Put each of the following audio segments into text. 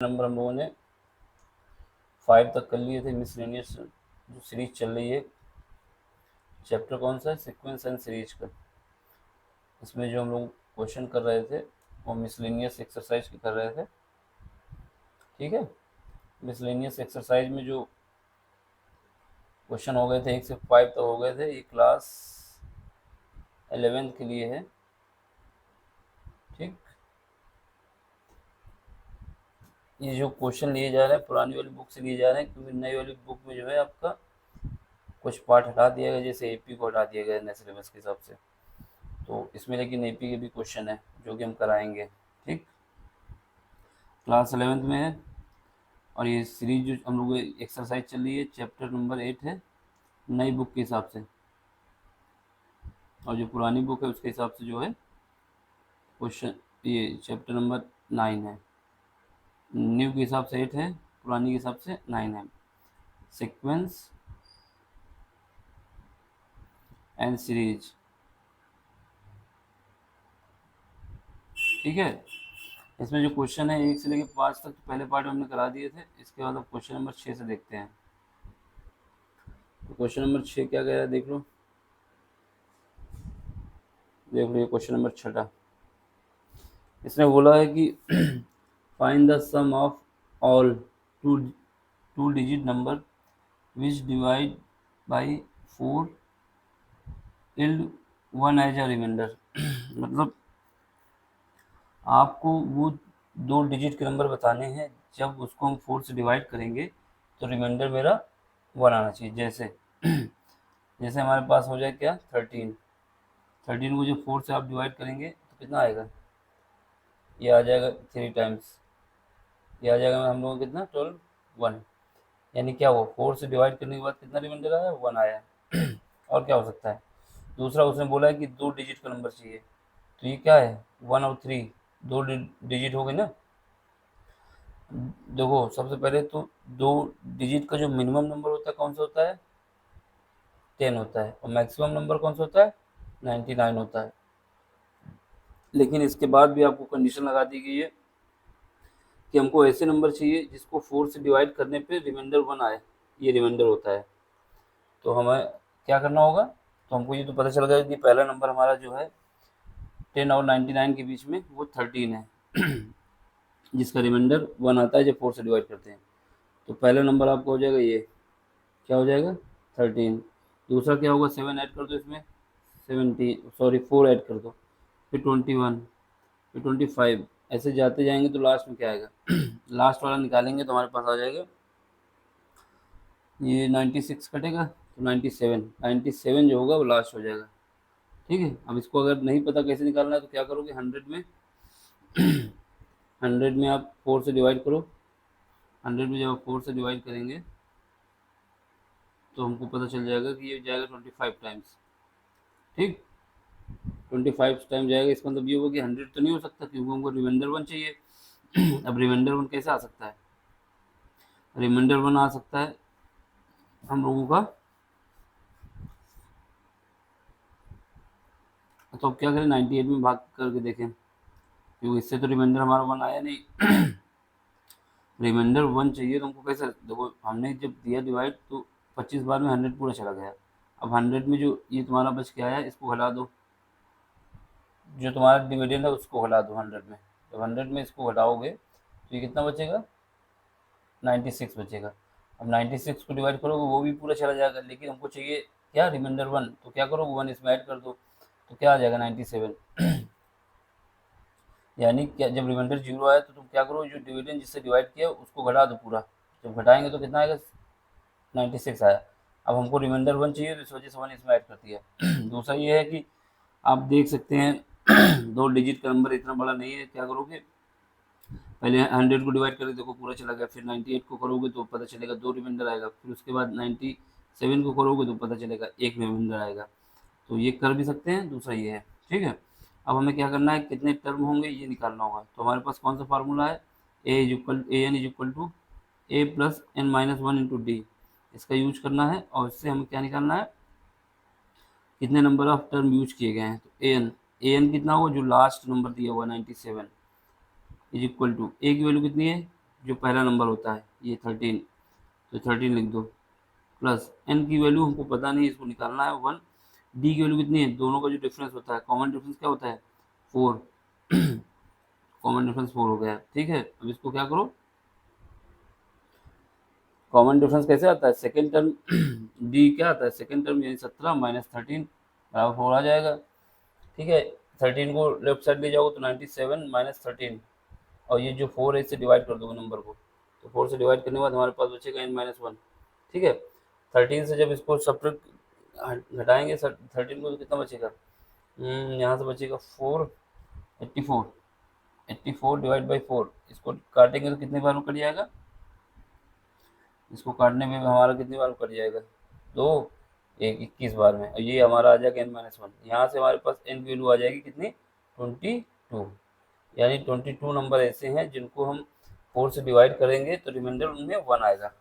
Number हम लोगों ने 5 तक कर लिए थे। मिसलेनियस जो सीरीज चल रही है, चैप्टर कौन सा है? सीक्वेंस एंड सीरीज का। इसमें जो हम लोग क्वेश्चन कर रहे थे वो मिसलेनियस एक्सरसाइज के कर रहे थे। ठीक है, मिसलेनियस एक्सरसाइज में जो क्वेश्चन हो गए थे 1 से 5 तक हो गए थे, ये क्लास 11th के लिए है। ठीक, ये जो क्वेश्चन लिए जा रहे हैं पुरानी वाली बुक से लिए जा रहे हैं, क्योंकि नई वाली बुक में जो है आपका कुछ पार्ट हटा दिया गया, जैसे एपी को हटा दिया गया नए सिलेबस के हिसाब से। तो इसमें लेकिन एपी के भी क्वेश्चन है जो कि हम कराएंगे। ठीक, क्लास 11th में है और ये सीरीज जो हम लोग एक्सरसाइज चल रही है चैप्टर नंबर 8 है नई बुक के हिसाब से, और जो पुरानी बुक है उसके हिसाब से जो है क्वेश्चन ये चैप्टर नंबर 9 है। न्यू के हिसाब से 8 है, पुरानी के हिसाब से 9 है। Sequence and series. ठीक है, इसमें जो क्वेश्चन है 1 से लेकर 5 तक तो पहले पार्ट में हमने करा दिए थे। इसके बाद अब क्वेश्चन नंबर 6 से देखते हैं। तो क्वेश्चन नंबर 6 क्या कह रहा है देख लो। देख लो ये क्वेश्चन नंबर 6। इसने बोला है कि find the sum of all two digit number which divide by 4 yield 1 as a remainder. मतलब आपको वो 2 डिजिट के नंबर बताने हैं, जब उसको हम 4 से डिवाइड करेंगे तो रिमाइंडर मेरा 1 आना चाहिए। जैसे जैसे हमारे पास हो जाए क्या 13 को जब 4 से आप डिवाइड करेंगे तो कितना आएगा? ये आ जाएगा 3 टाइम्स, ये आ जाएगा हम लोगों को कितना 12 1। यानी क्या हुआ 4 से डिवाइड करने के बाद कितना रिमाइंडर आया? 1 आया। और क्या हो सकता है? दूसरा उसने बोला है कि 2 डिजिट का नंबर चाहिए, तो ये क्या है 1 और 3 2 डिजिट हो गए ना। देखो सबसे पहले तो 2 डिजिट का जो मिनिमम नंबर होता है कौन सा होता है? 10 होता है, और मैक्सिमम नंबर कौन सा होता है? 99 होता है। लेकिन इसके बाद भी आपको कंडीशन लगा दी गई है कि हमको ऐसे नंबर चाहिए जिसको 4 से डिवाइड करने पे रिमाइंडर 1 आए, ये रिमाइंडर होता है। तो हमें क्या करना होगा? तो हमको ये तो पता चल गया कि पहला नंबर हमारा जो है 10 और 99 के बीच में वो 13 है, जिसका रिमाइंडर 1 आता है जब 4 से डिवाइड करते हैं। तो पहला नंबर आपका हो जाएगा ये, क्या हो जाएगा 13। दूसरा क्या होगा 7 ऐड कर दो इसमें, 4 ऐड कर दो, फिर 21, फिर 25, ऐसे जाते जाएंगे तो लास्ट में क्या आएगा? लास्ट वाला निकालेंगे तो हमारे पास आ जाएगा ये 96 कटेगा तो 97 जो होगा वो लास्ट हो जाएगा। ठीक है, अब इसको अगर नहीं पता कैसे निकालना है तो क्या करोगे 100 में आप 4 से डिवाइड करो। 100 में जब आप 4 से डिवाइड करेंगे तो हमको पता चल जाएगा कि ये जाएगा 25 टाइम्स। ठीक, 25 टाइम जाएगा, इसका मतलब ये होगा कि 100 तो नहीं हो सकता क्योंकि हमको रिमाइंडर 1 चाहिए। अब रिमाइंडर 1 कैसे आ सकता है? रिमाइंडर 1 आ सकता है हम लोगों का, तो अब क्या करें 98 में भाग करके देखें, क्योंकि इससे तो रिमाइंडर हमारा 1 आया नहीं। रिमाइंडर 1 चाहिए तो हमको कैसे? देखो हमने जब दिया डिवाइड तो 25 बार में 100 पूरा चला गया। अब 100 में जो ये तुम्हारा बच के आया इसको हटा दो, जो तुम्हारा डिविडेंड है उसको हटा दो 100 में। जब 100 में इसको हटाओगे तो ये कितना बचेगा? 96 बचेगा। अब 96 को डिवाइड करोगे वो भी पूरा चला जाएगा, लेकिन हमको चाहिए क्या रिमाइंडर 1, तो क्या करो 1 इसमें ऐड कर दो, तो क्या आ जाएगा 97। यानी क्या जब रिमाइंडर 0 आया तो तुम क्या करो जो डिविडेंड जिससे डिवाइड किया उसको घटा दो पूरा। जब घटाएंगे तो कितना आएगा? 96 आया। अब हमको रिमाइंडर 1 चाहिए तो इस वजह से 1 इसमें ऐड कर दिया। दूसरा ये है कि आप देख सकते हैं 2 डिजिट का नंबर इतना बड़ा नहीं है, क्या करोगे पहले 100 को डिवाइड करके देखो पूरा चला गया, फिर 98 को करोगे तो पता चलेगा 2 रिमाइंडर आएगा, फिर उसके बाद 97 को करोगे तो पता चलेगा 1 रिमाइंडर आएगा। तो ये कर भी सकते हैं, दूसरा ये है। ठीक है, अब हमें क्या करना है कितने टर्म होंगे ये निकालना होगा। तो हमारे पास कौन सा फार्मूला है? N is equal to a plus n minus 1 into d, इसका यूज करना है। और इससे हमें क्या निकालना है? कितने नंबर ऑफ टर्म यूज किए गए हैं। तो ए एन कितना होगा? जो लास्ट नंबर दिया हुआ 97 इज इक्वल टू ए की वैल्यू कितनी है जो पहला नंबर होता है ये 13, तो 13 लिख दो, प्लस n की वैल्यू हमको पता नहीं, इसको निकालना है 1, d की वैल्यू कितनी है, दोनों का जो डिफरेंस होता है, कॉमन डिफरेंस क्या होता है 4, कॉमन डिफरेंस 4 हो गया, ठीक है। अब इसको क्या करो, कॉमन डिफरेंस कैसे आता है, सेकेंड टर्म डी क्या आता है, सेकेंड टर्म यानी 17 माइनस 13 बराबर 4 आ जाएगा, ठीक है। 13 को लेफ्ट साइड ले जाओगे तो 97 माइनस 13, और ये जो 4 है इससे डिवाइड कर दोगे नंबर को, तो 4 से डिवाइड करने के बाद हमारे पास बचेगा n-1, ठीक है। 13 से जब इसको सब्ट्रैक्ट घटाएंगे 13 को तो कितना बचेगा, यहाँ से बचेगा 4, 84, 84 डिवाइड बाई 4, इसको काटेंगे तो कितने बार में कट जाएगा, इसको काटने में हमारा कितनी बार कट जाएगा, दो, एक 21 बार में, और ये हमारा आ जाएगा n-1, यहाँ से हमारे पास n की वैल्यू आ जाएगी कितनी 22, यानी 22 नंबर ऐसे हैं जिनको हम 4 से डिवाइड करेंगे तो रिमाइंडर उनमें 1 आएगा।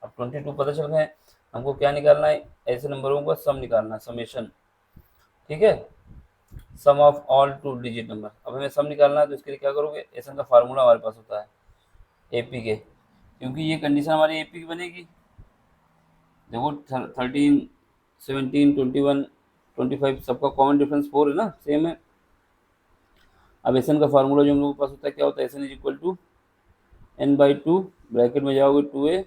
अब 22 पता चल गए, हमको क्या निकालना है, ऐसे नंबरों का सम निकालना है, समेशन, ठीक है, सम ऑफ ऑल 2 डिजिट नंबर। अब हमें सम निकालना है तो इसके लिए क्या करोगे, एसन का फार्मूला हमारे पास होता है एपी के, क्योंकि ये कंडीशन हमारी एपी की बनेगी, देखो 13, 17, 21, 25 सबका कॉमन डिफरेंस 4 है ना, सेम है। अब एसन का फार्मूला जो हम लोगों के पास होता है क्या होता है, S n is equal to n/2, bracket में जाओगे 2a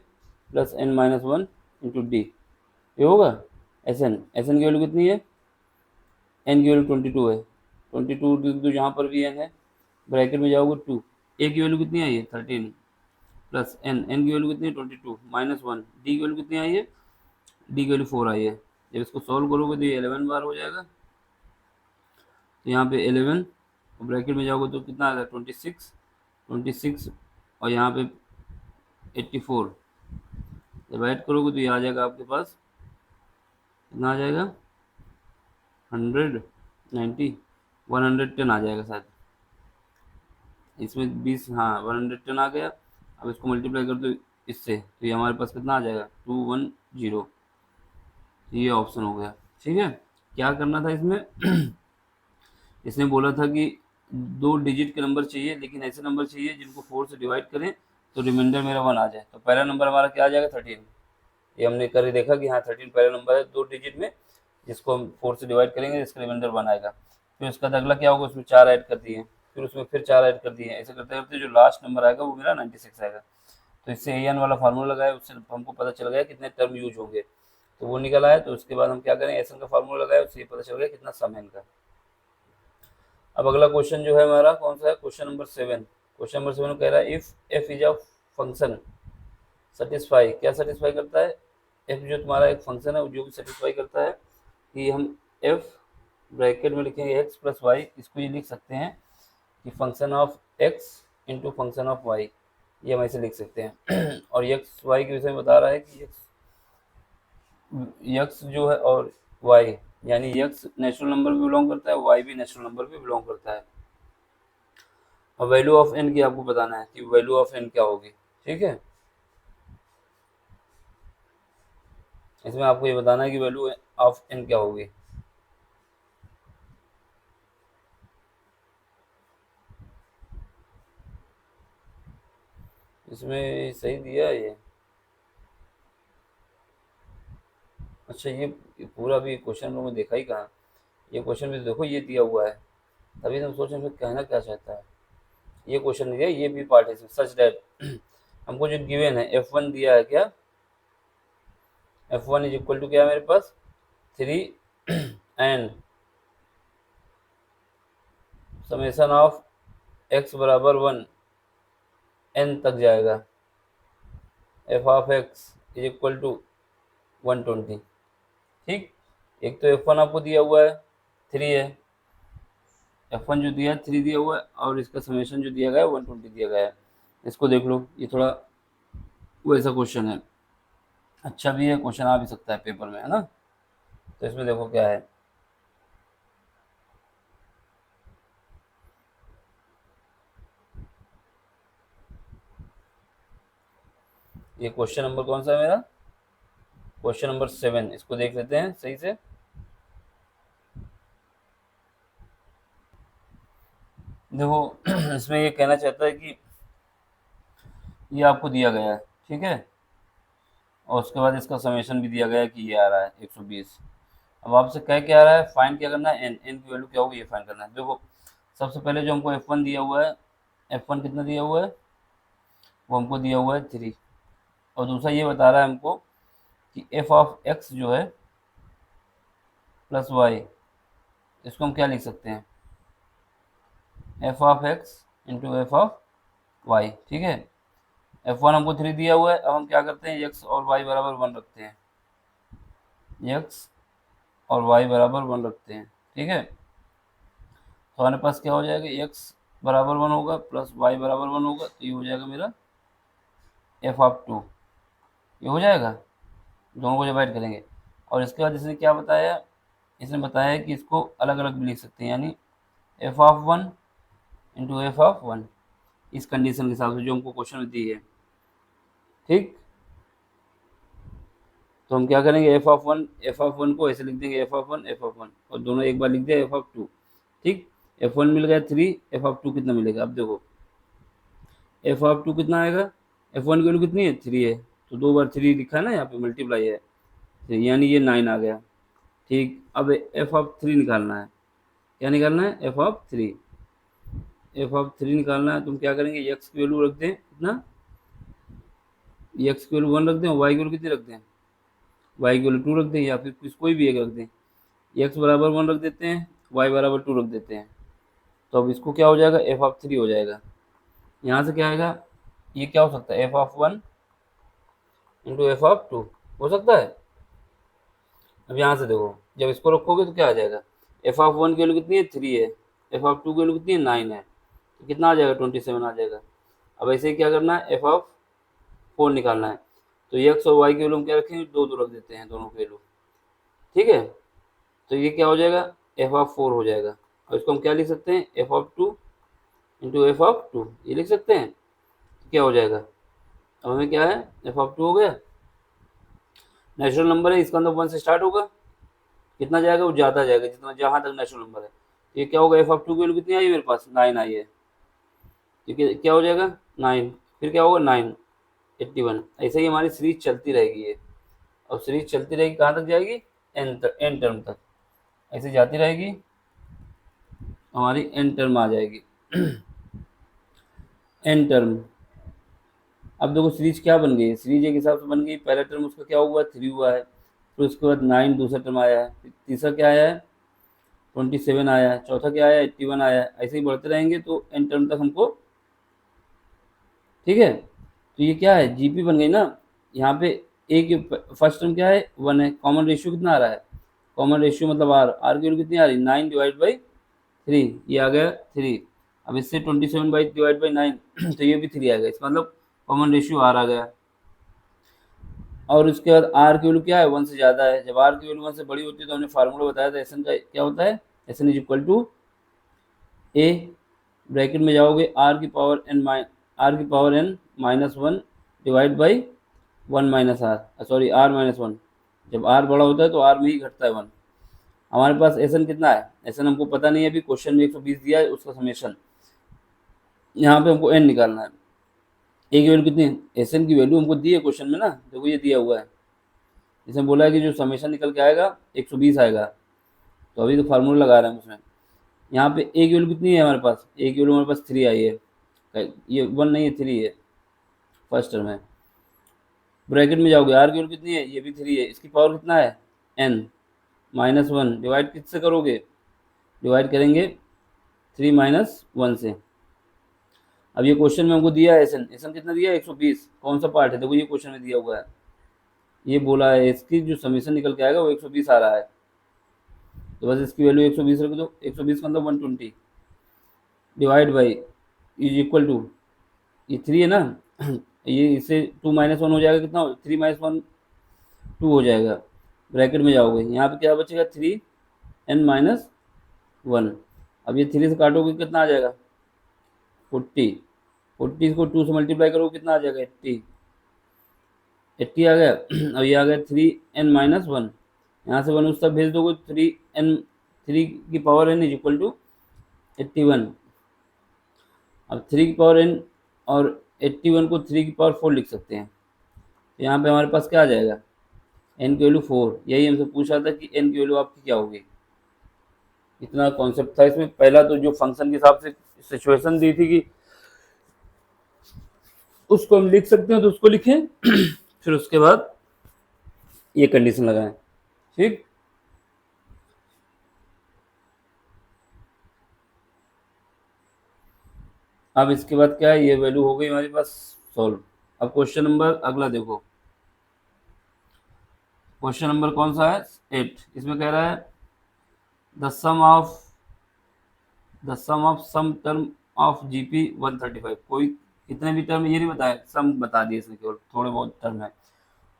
plus n-1 into D, ये होगा एसन, एसन की वैल्यू कितनी है, n की वैल्यू 22 है, 22 लिख दो जहाँ पर भी n है, ब्रैकेट में जाओगे 2, a की वैल्यू कितनी आई है 13 प्लस n की वैल्यू कितनी है 22 -1, d की वैल्यू कितनी आई है, d की वैल्यू 4 आई है। जब इसको सॉल्व करोगे तो ये 11 बार हो जाएगा, तो यहाँ पे 11, ब्रैकेट में जाओगे तो कितना आएगा 26, 26 और यहाँ पे 84, जब ऐड करोगे तो ये आ जाएगा आपके पास, कितना आ जाएगा 190, 110 आ जाएगा शायद, इसमें 20, हाँ 110 आ गया। अब इसको मल्टीप्लाई कर दो इससे, तो ये हमारे पास कितना आ जाएगा 210, ये ऑप्शन हो गया, ठीक है। क्या करना था इसमें इसने बोला था कि 2 डिजिट के नंबर चाहिए, लेकिन ऐसे नंबर चाहिए जिनको 4 से डिवाइड करें तो रिमाइंडर मेरा 1 आ जाए। तो पहला नंबर हमारा क्या आ जाएगा 13, ये हमने कर देखा कि हाँ 13 पहला नंबर है 2 डिजिट में, जिसको हम 4 से डिवाइड करेंगे इसका रिमाइंडर 1 आएगा। फिर उसका अगला क्या होगा, उसमें 4 ऐड कर दिए, फिर उसमें फिर 4 ऐड कर दिए, ऐसे करते करते जो लास्ट नंबर आएगा वो मेरा 96 आएगा। तो इससे एन वाला फार्मूला लगाया, उससे हमको पता चल गया कितने टर्म यूज होंगे, तो वो निकल आया। तो उसके बाद हम क्या करें, एस का फार्मूला लगाया, उससे पता चल गया कितना सम है इनका। अब अगला क्वेश्चन जो है हमारा कौन सा है, क्वेश्चन नंबर 7। क्वेश्चन नंबर 7 कह रहा है if F is a function satisfy, क्या सेटिस्फाई करता है, एफ जो तुम्हारा एक फंक्शन है जो भी सेटिस्फाई करता है कि हम एफ ब्रैकेट में लिखेंगे एक्स प्लस वाई, इसको ये लिख सकते हैं कि function of x into function of y, ये हम ऐसे लिख सकते हैं और एक्स वाई के विषय में बता रहा है कि एक्स जो है और वाई, यानी एक्स नेचुरल नंबर भी बिलोंग करता है, वाई भी नेचुरल नंबर भी बिलोंग करता है। और वैल्यू ऑफ एन की आपको बताना है कि वैल्यू ऑफ एन क्या होगी, ठीक है। इसमें आपको ये बताना है कि वैल्यू ऑफ एन क्या होगी। इसमें सही दिया है ये, अच्छा ये पूरा भी क्वेश्चन हम लोगों ने देखा ही कहाँ, ये क्वेश्चन भी देखो ये दिया हुआ है, तभी हम सोचें फिर कहना क्या चाहता है। ये क्वेश्चन दिया, ये भी पार्ट है सच दैट हमको जो गिवन है F1 दिया है, क्या F1 इज इक्वल टू क्या है मेरे पास 3 एंड समेशन ऑफ x बराबर 1 n तक जाएगा, f of x is equal to 120, ठीक। एक तो F1 आपको दिया हुआ है 3 है, F1 जो दिया है 3 दिया हुआ है, और इसका समेशन जो दिया गया है 120 दिया गया है। इसको देख लो, ये थोड़ा वैसा क्वेश्चन है, अच्छा भी है, क्वेश्चन आ भी सकता है पेपर में, है ना। तो इसमें देखो क्या है, ये क्वेश्चन नंबर कौन सा है मेरा, क्वेश्चन नंबर 7, इसको देख लेते हैं सही से। देखो इसमें ये कहना चाहता है कि ये आपको दिया गया है, ठीक है। और उसके बाद इसका समेशन भी दिया गया है कि ये आ रहा है 120। अब आपसे कह क्या रहा है, फाइंड क्या करना है, एन की वैल्यू क्या होगी ये फाइंड करना है। देखो सबसे पहले जो हमको F1 दिया हुआ है, F1 कितना दिया हुआ है, वो हमको दिया हुआ है 3। और दूसरा ये बता रहा है हमको कि एफ ऑफ एक्स जो है प्लस वाई, इसको हम क्या लिख सकते हैं, f of x into f of y, ठीक है। F1 हमको 3 दिया हुआ है, अब हम क्या करते हैं, x और y बराबर 1 रखते हैं, x और y बराबर 1 रखते हैं, ठीक है। तो हमारे पास क्या हो जाएगा, x बराबर 1 होगा प्लस y बराबर 1 होगा, तो ये हो जाएगा मेरा एफ ऑफ 2, ये हो जाएगा। दोनों को डिवाइड करेंगे। और इसके बाद इसने क्या बताया, इसने बताया कि इसको अलग अलग भी लिख सकते हैं, यानी F of 1 into f of 1, इस कंडीशन के हिसाब से जो हमको क्वेश्चन में दी है, ठीक। तो हम क्या करेंगे, एफ ऑफ वन को ऐसे लिख देंगे, F of one F of one, और दोनों एक बार लिख दिया एफ ऑफ 2, ठीक। F1 मिल गया 3, एफ ऑफ 2 कितना मिलेगा, अब देखो एफ ऑफ 2 कितना आएगा, F1 की वैल्यू कितनी है 3 है, तो 2 बार 3 लिखा है ना यहाँ पे, मल्टीप्लाई है, तो यानी ये 9 आ गया, ठीक। अब एफ ऑफ 3 निकालना है, क्या निकालना है, एफ ऑफ 3, एफ ऑफ 3 निकालना है। तुम क्या करेंगे, एक्स की वैल्यू रख दें कितना, एक्स की वैल्यू 1 रख दें, और वाई की वैल्यू कितनी रख दें, वाई की वैल्यू 2 रख दें, या फिर कोई भी एक रख दें। एक्स बराबर 1 रख देते हैं, वाई बराबर 2 रख देते हैं। तो अब इसको क्या हो जाएगा, एफ ऑफ 3 हो जाएगा। यहाँ से क्या आएगा, ये क्या हो सकता है, F of 1 into f of 2 हो सकता है। अब यहाँ से देखो, जब इसको रखोगे तो क्या आ जाएगा, एफ ऑफ 1 की वैल्यू कितनी है 3 है, एफ ऑफ 2 की वैल्यू कितनी है 9 है, तो कितना आ जाएगा 27 आ जाएगा। अब ऐसे ही क्या करना है, एफ ऑफ 4 निकालना है, तो एक्स और वाई की वैल्यू हम क्या रखेंगे, 2 रख देते हैं दोनों की वैल्यू, ठीक है। तो ये क्या हो जाएगा, एफ ऑफ 4 हो जाएगा। और इसको हम क्या लिख सकते हैं, f of 2 into f of 2, ये लिख सकते हैं, तो क्या हो जाएगा। अब हमें क्या है, एफ ऑफ 2 हो गया, नेचुरल नंबर है, इसका अंदर 1 से स्टार्ट होगा, कितना जाएगा, वो ज़्यादा जाएगा जितना जहाँ तक नेचुरल नंबर है। ये क्या होगा, एफ ऑफ 2 की वैल्यू कितनी आई मेरे पास, 9 आई है, ठीक है, क्या हो जाएगा 9, फिर क्या होगा 9 81। ऐसे ही हमारी सीरीज चलती रहेगी ये, और सीरीज चलती रहेगी कहाँ तक जाएगी, एन टर्म तक, ऐसे जाती रहेगी, हमारी एन टर्म आ जाएगी एन टर्म। अब देखो सीरीज क्या बन गई, सीरीज एक हिसाब से बन गई, पहला टर्म उसका क्या हुआ 3 हुआ है, फिर उसके बाद 9 दूसरा टर्म आया है, फिर तीसरा क्या आया है 27 आया है, चौथा क्या आया 81 आया है, ऐसे ही बढ़ते रहेंगे तो एन टर्म तक हमको, ठीक है। तो ये क्या है, जीपी बन गई ना। यहाँ पे एक फर्स्ट टर्म क्या है 1 है, कॉमन रेशियो कितना आ रहा है, कॉमन रेशियो मतलब आर की वैल्यू कितनी आ रही है 9 डिवाइड बाई 3, ये आ गया 3। अब इससे 27 बाई डिवाइड बाई 9 तो ये भी 3 आ गया, इसका मतलब कॉमन रेशियो आर आ गया। और उसके बाद आर की वैल्यू क्या है 1 से ज़्यादा है, जब आर की वैल्यू 1 से बड़ी होती है तो हमने फार्मूला बताया था एस एन का, क्या होता है, s n is equal to a, bracket में जाओगे आर की power n minus 1 divide by 1 minus r, sorry r minus 1, जब आर बड़ा होता है तो आर में ही घटता है 1। हमारे पास एस एन कितना है, एस एन हमको पता नहीं है, अभी क्वेश्चन में 120 दिया है, उसका समेशन यहाँ पे हमको एन निकालना है। ए की वैल्यू कितनी है, एस एन की वैल्यू हमको दी है क्वेश्चन में ना, देखो ये दिया हुआ है, इसमें बोला है कि जो समेशन निकल के आएगा 120 आएगा, तो अभी तो फार्मूला लगा रहे हैं उसमें। यहाँ पे ए की वैल्यू कितनी है हमारे पास, ए की वैल्यू हमारे पास 3 आई है, ये 1 नहीं है 3 है, फर्स्ट टर्म है। ब्रैकेट में जाओगे आर की वैल्यू कितनी है, ये भी 3 है, इसकी पावर कितना है एन माइनस 1, डिवाइड किससे करोगे, डिवाइड करेंगे 3 माइनस 1 से। अब ये क्वेश्चन में हमको दिया है एस एन कितना दिया है 120, कौन सा पार्ट है, देखो ये क्वेश्चन में दिया हुआ है, ये बोला है इसकी जो समीशन निकल के आएगा वो 120 आ रहा है, तो बस इसकी वैल्यू 120 रख दो, 120 का मतलब 120 divide by is equal to, ये 3 है ना ये इससे 2 माइनस 1 हो जाएगा, कितना 3 माइनस 1 2 हो जाएगा, ब्रैकेट में जाओगे यहाँ पे क्या बचेगा 3 एन माइनस 1। अब ये 3 से काटोगे कितना आ जाएगा 40, 40 को 2 से मल्टीप्लाई करोगे कितना आ जाएगा 80, 80 आ गया अब ये आ गया 3 एन माइनस 1, यहाँ से 1 उस तक भेज दोगे 3 की power n is equal to 81। अब 3 की पावर एन और 81 को 3 की पावर 4 लिख सकते हैं। तो यहाँ पे हमारे पास क्या आ जाएगा, n की वैल्यू 4। यही हमसे पूछ रहा था कि n की वैल्यू आपकी क्या होगी। इतना कॉन्सेप्ट था इसमें। पहला तो जो फंक्शन के हिसाब से सिचुएशन दी थी कि उसको हम लिख सकते हैं तो उसको लिखें फिर उसके बाद ये कंडीशन लगाएं। ठीक, अब इसके बाद क्या है, ये वैल्यू हो गई हमारे पास सॉल्व। अब क्वेश्चन नंबर अगला देखो, क्वेश्चन नंबर कौन सा है, 8। इसमें कह रहा है the sum of sum term of GP 135। कोई कितने भी टर्म ये नहीं बताया, सम बता दिए इसमें, केवल थोड़े बहुत टर्म है।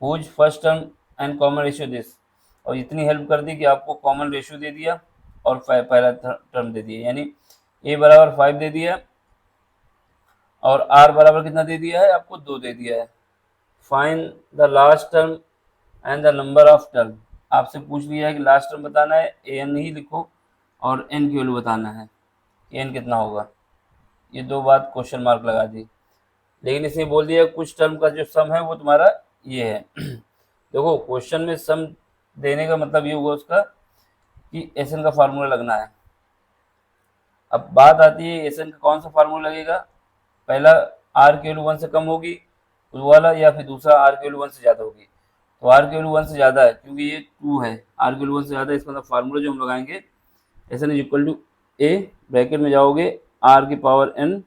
Whose first term and common ratio this, और इतनी हेल्प कर दी कि आपको कॉमन रेशियो दे दिया और पहला टर्म दे दिया, यानी a बराबर 5 दे दिया और r बराबर कितना दे दिया है आपको, 2 दे दिया है। Find the last term and the number of term, आपसे पूछ लिया है कि लास्ट टर्म बताना है, an ही लिखो और n की वैल्यू बताना है कि n कितना होगा। ये दो बात क्वेश्चन मार्क लगा दी, लेकिन इसने बोल दिया कुछ टर्म का जो सम है वो तुम्हारा ये है। देखो क्वेश्चन में सम देने का मतलब ये हुआ उसका कि एसएन का फार्मूला लगना है। अब बात आती है एसएन का कौन सा फार्मूला लगेगा, पहला आर की वैल्यू 1 से कम होगी वो वाला, या फिर दूसरा आर की वैल्यू 1 से ज़्यादा होगी। तो आर की वैल्यू 1 से ज़्यादा है क्योंकि ये 2 है, आर की वैल्यू 1 से ज़्यादा है, इसका मतलब फार्मूला जो हम लगाएंगे Sn is equal to a, bracket में जाओगे आर की पावर n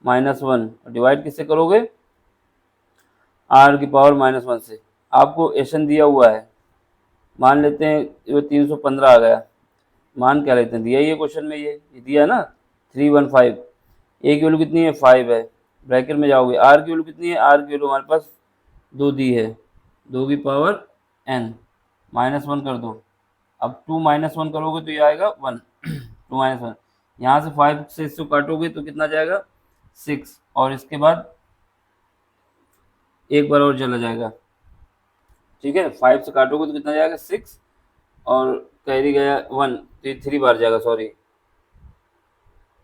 -1, डिवाइड किससे करोगे, आर की पावर -1 से। आपको एसएन दिया हुआ है, मान लेते हैं ये 315 आ गया, मान क्या लेते हैं, दिया ही है क्वेश्चन में, ये दिया है ना 315। ए की वैल्यू कितनी है, 5 है, ब्रैकेट में जाओगे आर की वैल्यू कितनी है, आर की वैल्यू हमारे पास 2 दी है, 2 की पावर n -1 कर दो। अब 2 -1 करोगे तो ये आएगा 1 2 -1, यहाँ से 5 से इसको काटोगे तो कितना जाएगा 6, और इसके बाद एक बार और चला जाएगा। ठीक है, 5 से काटोगे तो कितना जाएगा 6, और कैरी गया 1 तो 3 बार जाएगा, सॉरी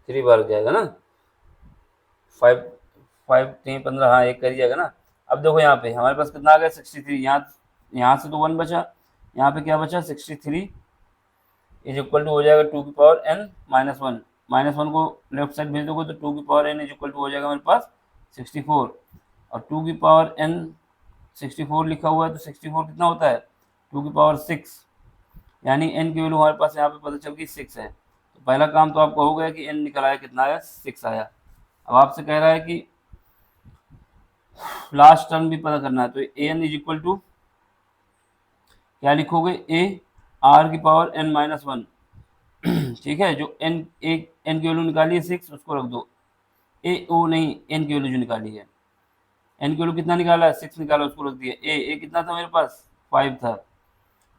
3 बार जाएगा ना, 5 5 3 15, हाँ एक कैरी जाएगा ना। अब देखो यहाँ पे हमारे पास कितना आ गया 63, यहाँ से तो 1 बचा, यहाँ पे क्या बचा 63 इज इक्वल टू हो जाएगा 2 की पावर n -1, -1 को लेफ्ट साइड भेज दोगे तो 2 की power n is equal to हो जाएगा मेरे पास 64, और 2 की पावर n 64 लिखा हुआ है तो 64 कितना होता है 2 की पावर 6, यानी n की वैल्यू हमारे पास यहाँ पे पता चल गई 6 है। तो पहला काम तो आपका हो गया कि n निकल आया, कितना आया 6 आया। अब आपसे कह रहा है कि लास्ट टर्म भी पता करना है, तो an इज इक्वल टू क्या लिखोगे, a r की पावर n -1 ठीक है, जो n की वैल्यू निकाली है 6 उसको रख दो, ए ओ नहीं n की वैल्यू जो निकाली है, n की वैल्यू कितना निकाला है 6 निकाला, उसको रख दिया। ए कितना था मेरे पास 5 था,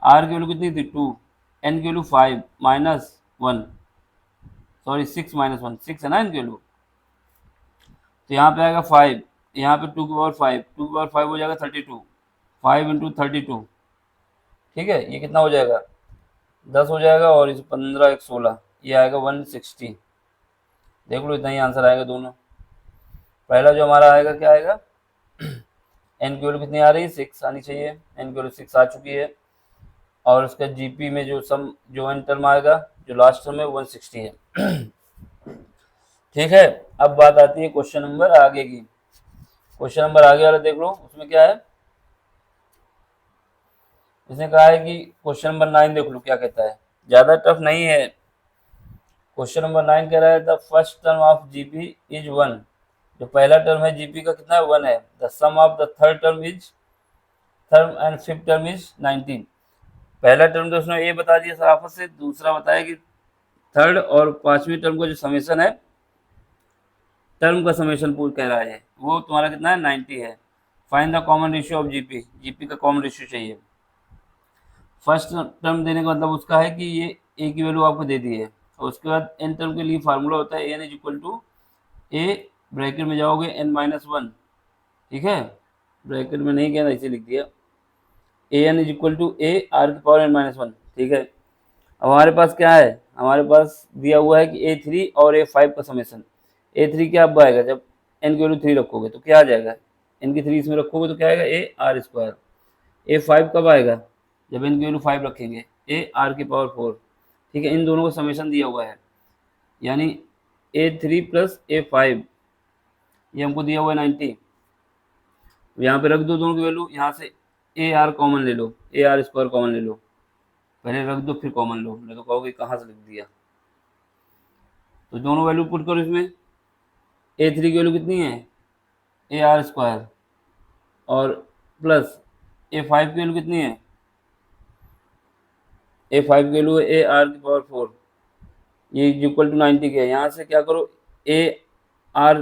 r की वैल्यू कितनी थी 2, n की वैल्यू 5 -1 सॉरी 6 -1 6 है ना n की वैल्यू, तो यहाँ पे आएगा 5, यहाँ पे 2 की पावर 5, 2 की पावर 5 हो जाएगा 32, 5 इंटू 32, ठीक है, ये कितना हो जाएगा 10 हो जाएगा, और इस 15 1 16, ये आएगा 160। देख लो इतना ही आंसर आएगा दोनों। पहला जो हमारा आएगा क्या आएगा, n की वैल्यू कितनी आ रही है 6 आनी चाहिए, n की वैल्यू 6 आ चुकी है, और उसका जीपी में जो सम जो n टर्म आएगा जो लास्ट टर्म है 160 है। ठीक है, अब बात आती है क्वेश्चन नंबर आगे की। क्वेश्चन नंबर आगे वाला देख लो, उसमें क्या है, इसने कहा है कि क्वेश्चन नंबर 9 देख लो क्या कहता है, ज़्यादा टफ नहीं है। क्वेश्चन नंबर 9 कह रहा है the first term of GP is 1, जो पहला टर्म है जीपी का कितना है 1 है, the sum of the third and fifth term is 19। पहला टर्म तो उसने ये बता दिया सराफत से, दूसरा बताया कि थर्ड और पांचवी टर्म का जो समेशन है, टर्म का समेशन पूल कह रहा है वो तुम्हारा कितना है 90 है। Find the common ratio of GP, GP का कॉमन रेशियो चाहिए। फर्स्ट टर्म देने का मतलब उसका है कि ये ए की वैल्यू आपको दे दी है, और उसके बाद एन टर्म के लिए फार्मूला होता है n is equal to a, bracket में जाओगे n -1, ठीक है, ब्रैकेट में नहीं कहना इसे लिख दिया, a n is equal to a r की पावर n -1, ठीक है। अब हमारे पास क्या है, हमारे पास दिया हुआ है कि A3 और A5 का समेशन, A3 क्या अब आएगा जब एन की वैल्यू 3 रखोगे तो क्या आ जाएगा, एन की 3 इसमें रखोगे तो क्या आएगा, ए आर स्क्वायर। ए 5 कब आएगा, जब एन की वैल्यू 5 रखेंगे, ए आर की पावर 4। ठीक है, इन दोनों को समेशन दिया हुआ है, यानी A3 प्लस A5, ये हमको दिया हुआ है 90। यहाँ पे रख दो दोनों की वैल्यू, यहाँ से ए आर कॉमन ले लो, ए आर स्क्वायर कॉमन ले लो, पहले रख दो फिर कॉमन लो, नहीं तो कहोगे कहाँ से लिख दिया। तो दोनों वैल्यू पुट करो इसमें, A3 की वैल्यू कितनी है, ए आर स्क्वायर, और प्लस A5 की वैल्यू कितनी है, A5 की वैल्यू है ए आर की पावर 4, ये इक्वल टू 90 के है। यहाँ से क्या करो, A R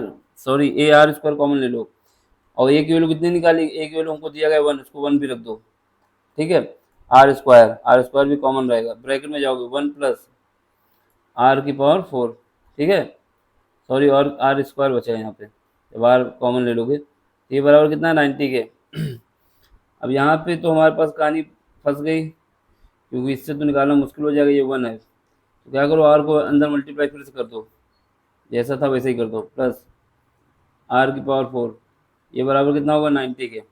A R square common ले लो, और ए की वैल्यू कितनी निकाली, ए की वैल्यू हमको दिया गया 1, उसको 1 भी रख दो। ठीक है, आर स्क्वायर भी कॉमन रहेगा, ब्रैकेट में जाओगे 1 प्लस आर की पावर 4। ठीक है, सॉरी, और आर स्क्वायर बचा है यहाँ पे, जब आर कॉमन ले लोगे तो ये बराबर कितना है, 90 के। अब यहाँ पे तो हमारे पास कहानी फंस गई, क्योंकि इससे तो निकालना मुश्किल हो जाएगा, ये 1 है, तो क्या करो, आर को अंदर मल्टीप्लाई फिर से कर दो, जैसा था वैसे ही कर दो, प्लस आर की पावर 4, ये बराबर कितना होगा, 90 के।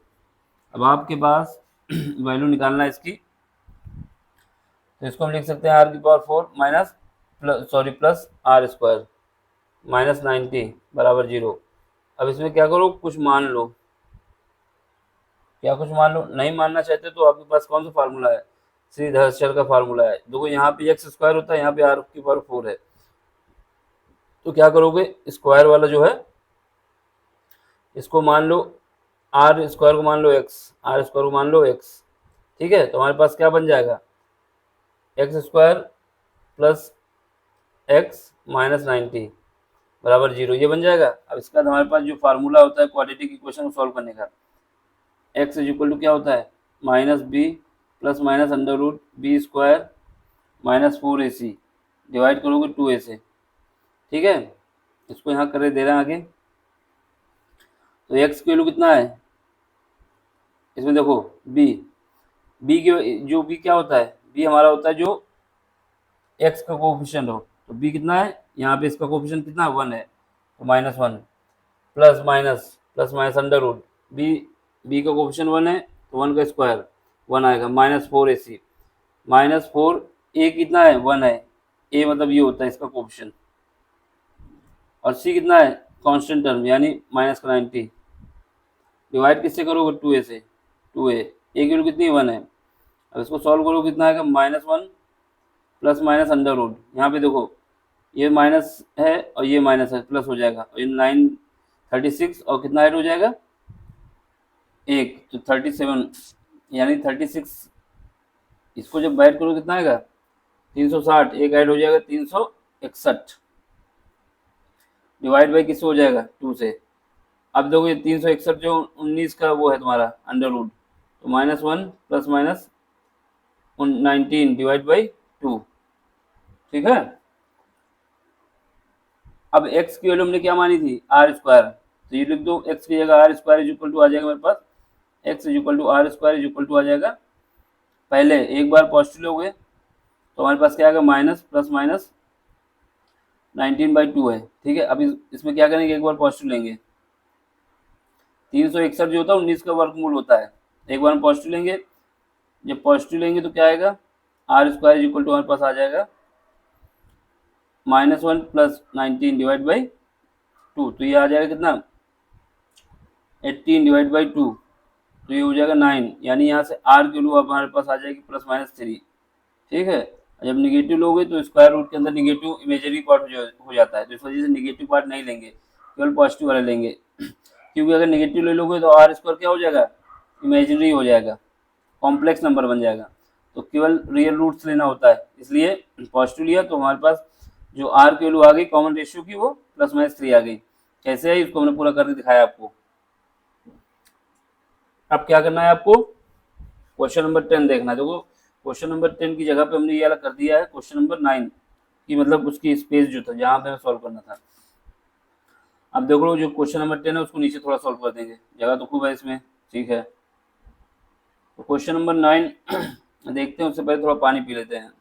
अब आपके पास वैल्यू निकालना है इसकी, तो इसको हम लिख सकते हैं आर की power 4 minus plus r square minus 90 बराबर 0। अब इसमें क्या करो, कुछ मान लो, क्या कुछ मान लो, नहीं मानना चाहते तो आपके पास कौन सा फार्मूला है, श्रीधर का फार्मूला है। देखो यहाँ पे एक्स स्क्वायर होता है, यहाँ पे आर की पावर 4 है, तो क्या करोगे, स्क्वायर वाला जो है इसको मान लो, आर स्क्वायर को मान लो एक्स, आर स्क्वायर को मान लो एक्स। ठीक है, तो हमारे पास क्या बन जाएगा, x square plus x minus 90 बराबर 0, ये बन जाएगा। अब इसका हमारे पास जो फार्मूला होता है क्वाड्रेटिक इक्वेशन को सॉल्व करने का, एक्स इज इक्वल टू क्या होता है, minus b plus minus under root b square minus 4ac, divide करोगे 2a से। ठीक है, इसको यहाँ करे दे रहे हैं आगे, तो एक्स की वैल्यू कितना है, इसमें देखो बी, जो बी क्या होता है, बी हमारा होता है जो एक्स का कोफिशिएंट हो, तो बी कितना है, यहाँ पे इसका कोफिशिएंट कितना 1 है, तो -1 plus minus under root b का कोफिशिएंट 1 है, तो 1 का स्क्वायर 1 आएगा, -4ac, -4 ए कितना है 1 है, ए मतलब ये होता है इसका कोफिशिएंट, और सी कितना है कांस्टेंट टर्म यानी माइनस का 90, डिवाइड किससे करोगे 2a से, 2a, ए की वैल्यू कितनी 1 है। अब इसको सॉल्व करो कितना आएगा, -1 प्लस माइनस अंडर रूट, यहाँ पे देखो ये माइनस है और ये माइनस है, प्लस हो जाएगा, और ये 936 और कितना ऐड हो जाएगा, एक, तो 37 यानी 36, इसको जब ऐड करो कितना आएगा 360, एक ऐड हो जाएगा 361, डिवाइड बाई किससे हो जाएगा 2 से। अब देखो ये 361 जो 19 का वो है तुम्हारा अंडर रूट, तो -1 प्लस माइनस 19 डिवाइड बाई 2। ठीक है, अब x की वैल्यू हमने क्या मानी थी, आर स्क्वायर, तो ये लिख दो, x की जगह r square is equal to आ जाएगा मेरे पास, x is equal to r square is equal to आ जाएगा, पहले एक बार पॉजिटिव लोगे तो हमारे पास क्या आएगा, माइनस प्लस माइनस 19/2 है। ठीक है, अब इसमें क्या करेंगे, एक बार पॉजिटिव लेंगे, 361 जो होता है 19 का वर्गमूल होता है, एक बार हम पॉजिटिव लेंगे, जब पॉजिटिव लेंगे तो क्या आएगा, r square is equal to हमारे पास आ जाएगा -1 प्लस 19 डिवाइड बाई 2, तो ये आ जाएगा कितना 18 डिवाइड बाई 2, तो ये हो जाएगा 9, यानी यहाँ से आर की वैल्यू हमारे पास आ जाएगी +-3। ठीक है, जब निगेटिव लोगे तो स्क्वायर रूट के अंदर निगेटिव इमेजरी पार्ट हो जाता है, तो इस वजह से निगेटिव पार्ट नहीं लेंगे, केवल पॉजिटिव वाला लेंगे, क्योंकि अगर निगेटिव ले लोगे तो आर स्क्वायर क्या हो जाएगा, इमेजरी हो जाएगा, कॉम्प्लेक्स नंबर बन जाएगा, तो केवल रियल रूट्स लेना होता है, इसलिए पॉजिटिव लिया तो हमारे पास जो आर की वैल्यू आ गई कॉमन रेशियो की, वो +-3 आ गई। कैसे है, इसको हमने पूरा करके दिखाया आपको। अब क्या करना है आपको, क्वेश्चन नंबर 10 देखना है। देखो क्वेश्चन नंबर 10 की जगह पे हमने ये वाला कर दिया है क्वेश्चन नंबर 9 की, मतलब उसकी स्पेस जो था जहाँ पे हमें सॉल्व करना था। अब देखो लो, जो क्वेश्चन नंबर 10 है उसको नीचे थोड़ा सॉल्व कर देंगे, जगह तो खूब है इसमें। ठीक है, तो क्वेश्चन नंबर 9 देखते हैं, उससे पहले थोड़ा पानी पी लेते हैं।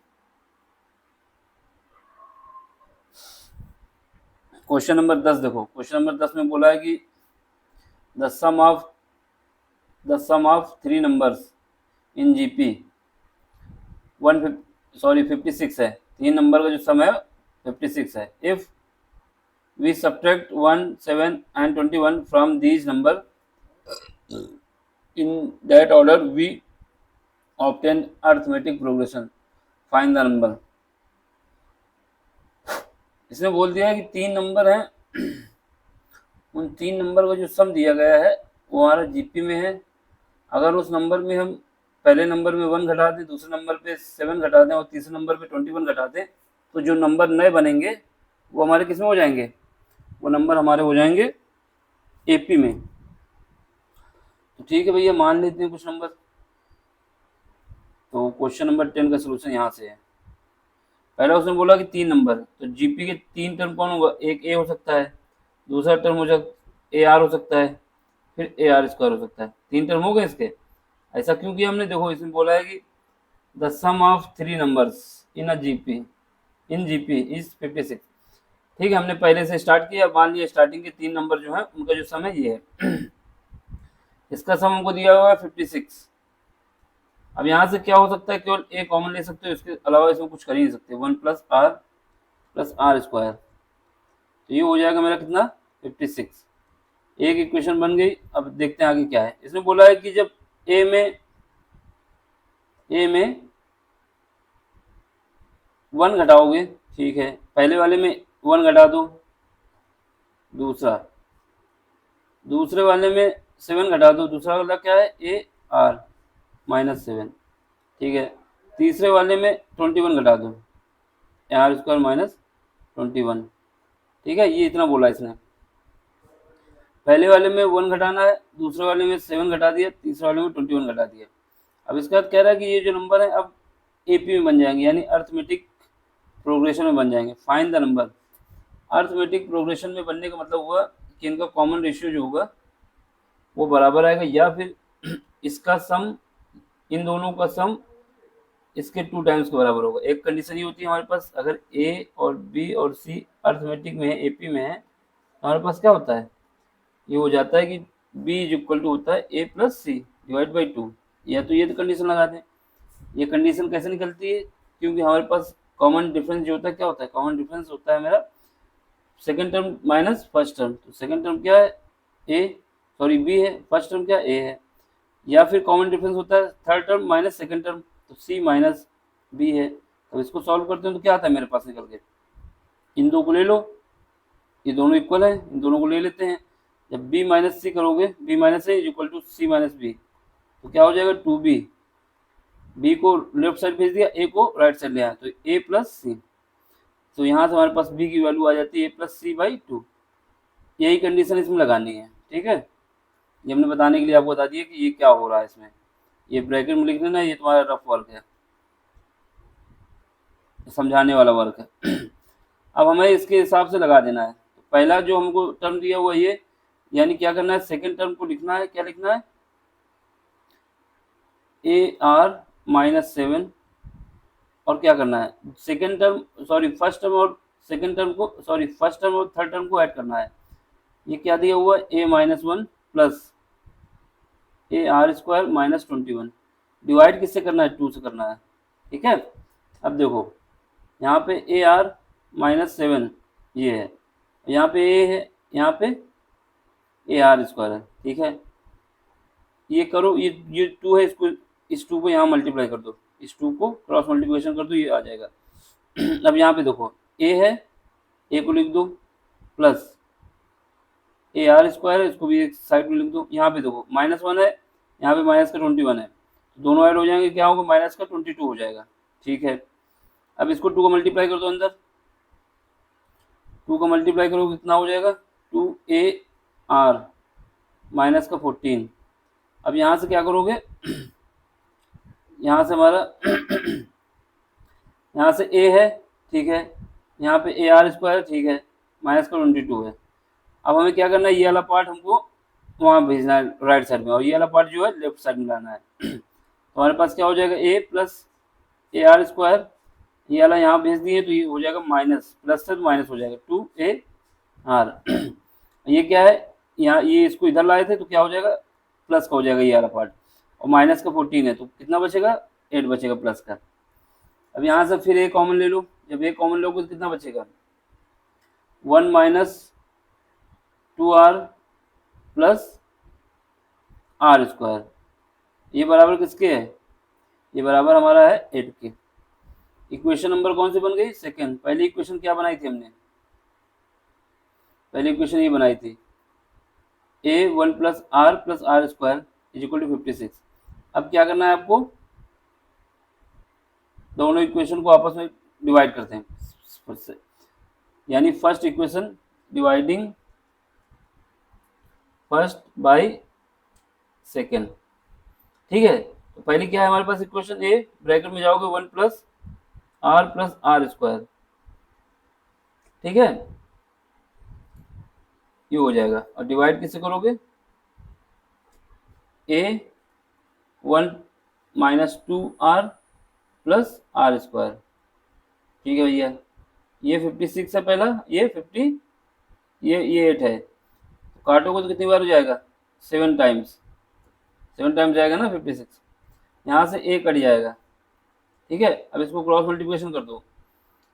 क्वेश्चन नंबर 10 देखो, क्वेश्चन नंबर 10 में बोला है कि the sum of three numbers in GP 56 है, तीन नंबर का जो सम है 56 है। If we subtract 1, 7 and 21 from these number in that order we obtain arithmetic progression, find the number. इसने बोल दिया है कि तीन नंबर हैं, उन तीन नंबर का जो सम दिया गया है वो हमारा जीपी में है। अगर उस नंबर में हम पहले नंबर में 1 घटा दें, दूसरे नंबर पे 7 घटा दें और तीसरे नंबर पे 21 घटा दें, तो जो नंबर नए बनेंगे वो हमारे किस में हो जाएंगे, वो नंबर हमारे हो जाएंगे एपी में। तो ठीक है भैया, मान लेते हैं कुछ नंबर। तो क्वेश्चन नंबर 10 का सोल्यूशन यहाँ से है। पहला उसने बोला कि तीन नंबर, तो जीपी के तीन टर्म कौन होगा, एक ए हो सकता है, दूसरा टर्म हो सकता ए आर हो सकता है, फिर ए आर स्क्वायर हो सकता है। तीन टर्म हो गए इसके। ऐसा क्यों किया हमने, देखो इसमें बोला है कि the sum of three numbers in GP is 56। ठीक है, हमने पहले से स्टार्ट किया, मान लिया स्टार्टिंग के तीन नंबर जो है उनका जो सम है ये है। इसका सम हमको दिया हुआ है 56। अब यहाँ से क्या हो सकता है, केवल ए कॉमन ले सकते हो, इसके अलावा इसमें कुछ कर ही नहीं सकते। 1 प्लस आर स्क्वायर, तो ये हो जाएगा मेरा कितना 56। एक इक्वेशन बन गई। अब देखते हैं आगे क्या है। इसमें बोला है कि जब ए में 1 घटाओगे, ठीक है, पहले वाले में 1 घटा दो, दूसरे वाले में 7 घटा दो, दूसरा वाला क्या है ए आर -7, ठीक है, तीसरे वाले में 21 घटा दो, आर स्क्वायर -21, ठीक है। ये इतना बोला इसने। पहले वाले में 1 घटाना है, दूसरे वाले में 7 घटा दिया, तीसरे वाले में 21 घटा दिया। अब इसके बाद कह रहा है कि ये जो नंबर है अब एपी में बन जाएंगे, यानी अर्थमेटिक प्रोग्रेशन में बन जाएंगे। Find the number. Arithmetic progression में बनने का मतलब हुआ कि इनका कॉमन रेशियो जो होगा वो बराबर आएगा, या फिर इसका सम, इन दोनों का सम इसके 2 टाइम्स के बराबर होगा। एक कंडीशन ये होती है हमारे पास, अगर ए और बी और सी अर्थमेटिक में है, एपी में है, तो हमारे पास क्या होता है, ये हो जाता है कि b इज इक्वल टू होता है a plus c divide by 2। या तो ये तो कंडीशन लगा दें। ये कंडीशन कैसे निकलती है, क्योंकि हमारे पास कॉमन डिफरेंस जो होता है, क्या होता है, कॉमन डिफरेंस होता है मेरा second term minus first term. तो सेकंड टर्म क्या है b है, फर्स्ट टर्म क्या a है। या फिर कॉमन डिफरेंस होता है third term minus second term, तो c माइनस b है। तो इसको सॉल्व करते हैं तो क्या आता है मेरे पास निकल के, इन दो को ले लो, ये दोनों इक्वल है, इन दोनों को ले लेते हैं। जब b माइनस सी करोगे, b minus a is equal to c minus b, तो क्या हो जाएगा 2b, b को लेफ्ट साइड भेज दिया, a को राइट साइड ले आया, तो a प्लस सी। तो यहाँ से हमारे पास b की वैल्यू आ जाती है a प्लस सी बाई 2। यही कंडीशन इसमें लगानी है, ठीक है। ये हमने बताने के लिए आपको बता दिया कि ये क्या हो रहा है इसमें। ये ब्रैकेट में लिख देना, ये तुम्हारा रफ वर्क है, समझाने वाला वर्क है। अब हमें इसके हिसाब से लगा देना है। तो पहला जो हमको टर्म दिया हुआ ये, यानी क्या करना है, सेकंड टर्म को लिखना है, क्या लिखना है, ए आर -7, और क्या करना है, सेकंड टर्म फर्स्ट टर्म और सेकंड टर्म को फर्स्ट टर्म और थर्ड टर्म को ऐड करना है। ये क्या दिया हुआ है, a-1 plus A R square -21। Divide किससे करना है, 2 से करना है, ठीक है। अब देखो यहाँ पे ए आर -7 ये है, यहाँ पे ए है, यहाँ पे ए आर स्क्वायर है, ठीक है। ये करो, ये 2 है, इसको इस 2 को यहाँ मल्टीप्लाई कर दो, इस 2 को क्रॉस मल्टीप्लिकेशन कर दो, ये आ जाएगा। अब यहाँ पे देखो ए है, ए को लिख दो, प्लस ए आर स्क्वायर है, इसको भी एक साइड में लिख दो। यहाँ पे देखो -1 है, यहाँ पे माइनस का 21 है, तो दोनों ऐड हो जाएंगे, क्या होगा, माइनस का 22 हो जाएगा, ठीक है। अब इसको 2 का मल्टीप्लाई कर दो, अंदर 2 का मल्टीप्लाई करो कितना हो जाएगा, 2a r माइनस का 14। अब यहाँ से क्या करोगे, यहाँ से हमारा यहाँ से a है, ठीक है, यहाँ पे ए आर स्क्वायर, ठीक है, माइनस का 22 है। अब हमें क्या करना है, ये वाला पार्ट हमको वहाँ भेजना है राइट साइड में, और ये वाला पार्ट जो है लेफ्ट साइड में लाना है। तो हमारे पास क्या हो जाएगा, a plus A R square, ये वाला यहाँ भेज दिए, तो ये हो जाएगा माइनस, प्लस से माइनस हो जाएगा, 2a आर ये क्या है, यहाँ ये इसको इधर लाए थे तो क्या हो जाएगा, प्लस का हो जाएगा ये वाला पार्ट, और माइनस का 14 है तो कितना बचेगा, 8 बचेगा प्लस का। अब यहाँ से फिर ए कॉमन ले लो, जब ए कॉमन लोगे तो कितना बचेगा, 1 minus 2r plus r square, ये बराबर किसके है, ये बराबर हमारा है 8 के। इक्वेशन नंबर कौन सी बन गई, सेकेंड। पहली इक्वेशन क्या बनाई थी हमने, पहली इक्वेशन ये बनाई थी, a 1 plus r square is equal to 56। अब क्या करना है आपको, दोनों इक्वेशन को आपस में डिवाइड करते हैं फिर से, यानी first equation dividing first by second, ठीक है। तो पहले क्या है हमारे पास इक्वेशन ए, ब्रैकेट में जाओगे 1 प्लस आर स्क्वायर, ठीक है, ये हो जाएगा। और डिवाइड किससे करोगे, a 1 minus 2r plus r square, ठीक है भैया। ये 56 है पहला, ये 50, ये 8 है, तो काटोगे तो कितनी बार हो जाएगा, 7 टाइम्स, 7 टाइम्स जाएगा ना 56, यहाँ से ए कट जाएगा, ठीक है। अब इसको क्रॉस मल्टीप्लिकेशन कर दो,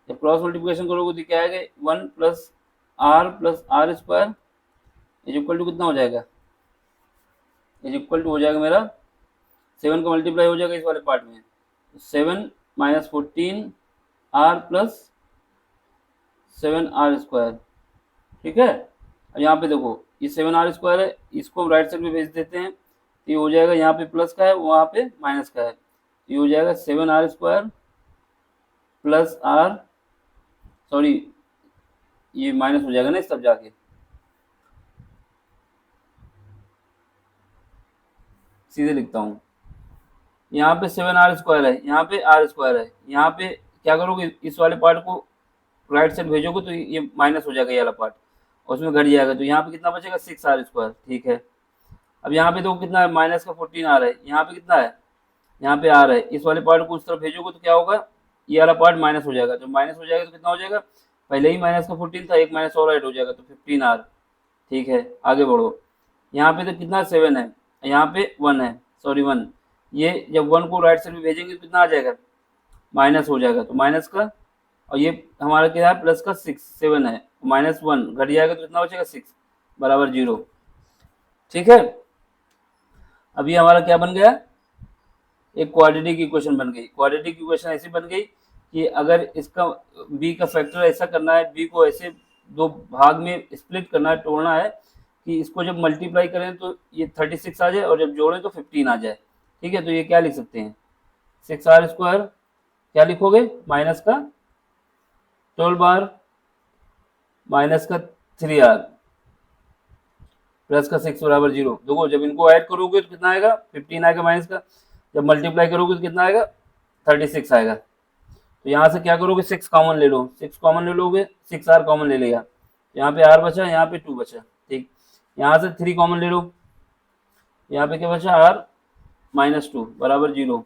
जब क्रॉस मल्टीप्लिकेशन करोगे तो क्या आएगा, 1 plus r square is equal to कितना हो जाएगा, इज इक्वल टू हो जाएगा मेरा 7 का मल्टीप्लाई हो जाएगा इस वाले पार्ट में, 7 minus 14 r plus 7 r square, ठीक है। अब यहाँ पे देखो ये 7 आर स्क्वायर है, इसको हम राइट साइड में भेज देते हैं, ये हो जाएगा, यहाँ पे प्लस का है वहाँ पे माइनस का है, ये हो जाएगा 7 r square plus r, sorry ये माइनस हो जाएगा ना इस सब जाके, सीधे लिखता हूँ, यहाँ पे 7 आर स्क्वायर है, यहाँ पे आर स्क्वायर है, यहाँ पे क्या करोगे, इस वाले पार्ट को राइट साइड भेजोगे तो ये माइनस हो जाएगा ये वाला पार्ट, और उसमें घट जाएगा, तो यहाँ पे कितना बचेगा, 6 आर स्क्वायर, ठीक है। अब यहाँ पे देखो कितना है, माइनस का 14 आ रहा है, यहाँ पे कितना है, यहाँ पे आ रहा है, इस वाले पार्ट को उस तरफ भेजोगे तो क्या होगा, ये वाला पार्ट माइनस हो जाएगा, जब माइनस हो जाएगा तो कितना हो जाएगा, पहले ही माइनस का 14 था, एक माइनस और ऐड हो जाएगा तो 15 आर, ठीक है। आगे बढ़ो, यहाँ पे तो कितना 7 है, यहाँ पे 1 है, सॉरी 1, ये जब 1 को राइट साइड में भेजेंगे तो कितना आ जाएगा, माइनस हो जाएगा, तो माइनस का, और ये हमारा क्या है प्लस का 7 है, -1 घट जाएगा तो कितना बचेगा 6 बराबर 0, ठीक है। अभी हमारा क्या बन गया, एक क्वाड्रेटिक इक्वेशन बन गई। क्वाड्रेटिक इक्वेशन ऐसी बन गई कि अगर इसका बी का फैक्टर ऐसा करना है, बी को ऐसे दो भाग में स्प्लिट करना है, तोड़ना है कि इसको जब मल्टीप्लाई करें तो ये 36 आ जाए और जब जोड़ें तो 15 आ जाए, ठीक है। तो ये क्या लिख सकते हैं, 6 आर स्क्वायर, क्या लिखोगे, माइनस का 12 बार माइनस का 3 आर प्लस का 6 बराबर 0। देखो जब इनको ऐड करोगे तो कितना आएगा, 15 आएगा माइनस का, जब मल्टीप्लाई करोगे तो कितना आएगा, 36 आएगा। तो यहाँ से क्या करोगे, 6 कॉमन ले लो, 6 कॉमन ले लोगे, 6 आर कॉमन ले लेगा, यहाँ पे आर बचा, यहाँ पे 2 बचा, ठीक। यहाँ से 3 कॉमन ले लो, यहाँ पे क्या बचा, आर -2 बराबर 0।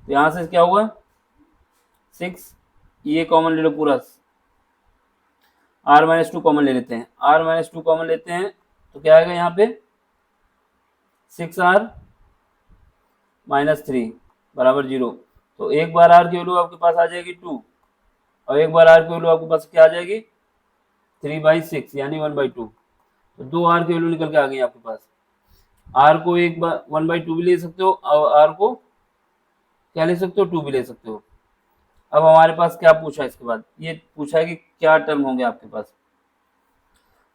तो यहाँ से क्या होगा, 6, ये कॉमन ले लो पूरा, r-2 कॉमन ले लेते हैं, r-2 कॉमन लेते हैं तो क्या आएगा यहाँ पे, 6r -3 बराबर 0। तो एक बार r की वैल्यू आपके पास आ जाएगी 2, और एक बार r की वैल्यू आपके पास क्या आ जाएगी, 3/6 यानी 1/2। तो 2 r की वैल्यू निकल के आ गई आपके पास। r को एक बार 1/2 भी ले सकते हो, और r को क्या ले सकते हो, 2 भी ले सकते हो। अब हमारे पास क्या पूछा है इसके बाद, ये पूछा है कि क्या टर्म होंगे आपके पास।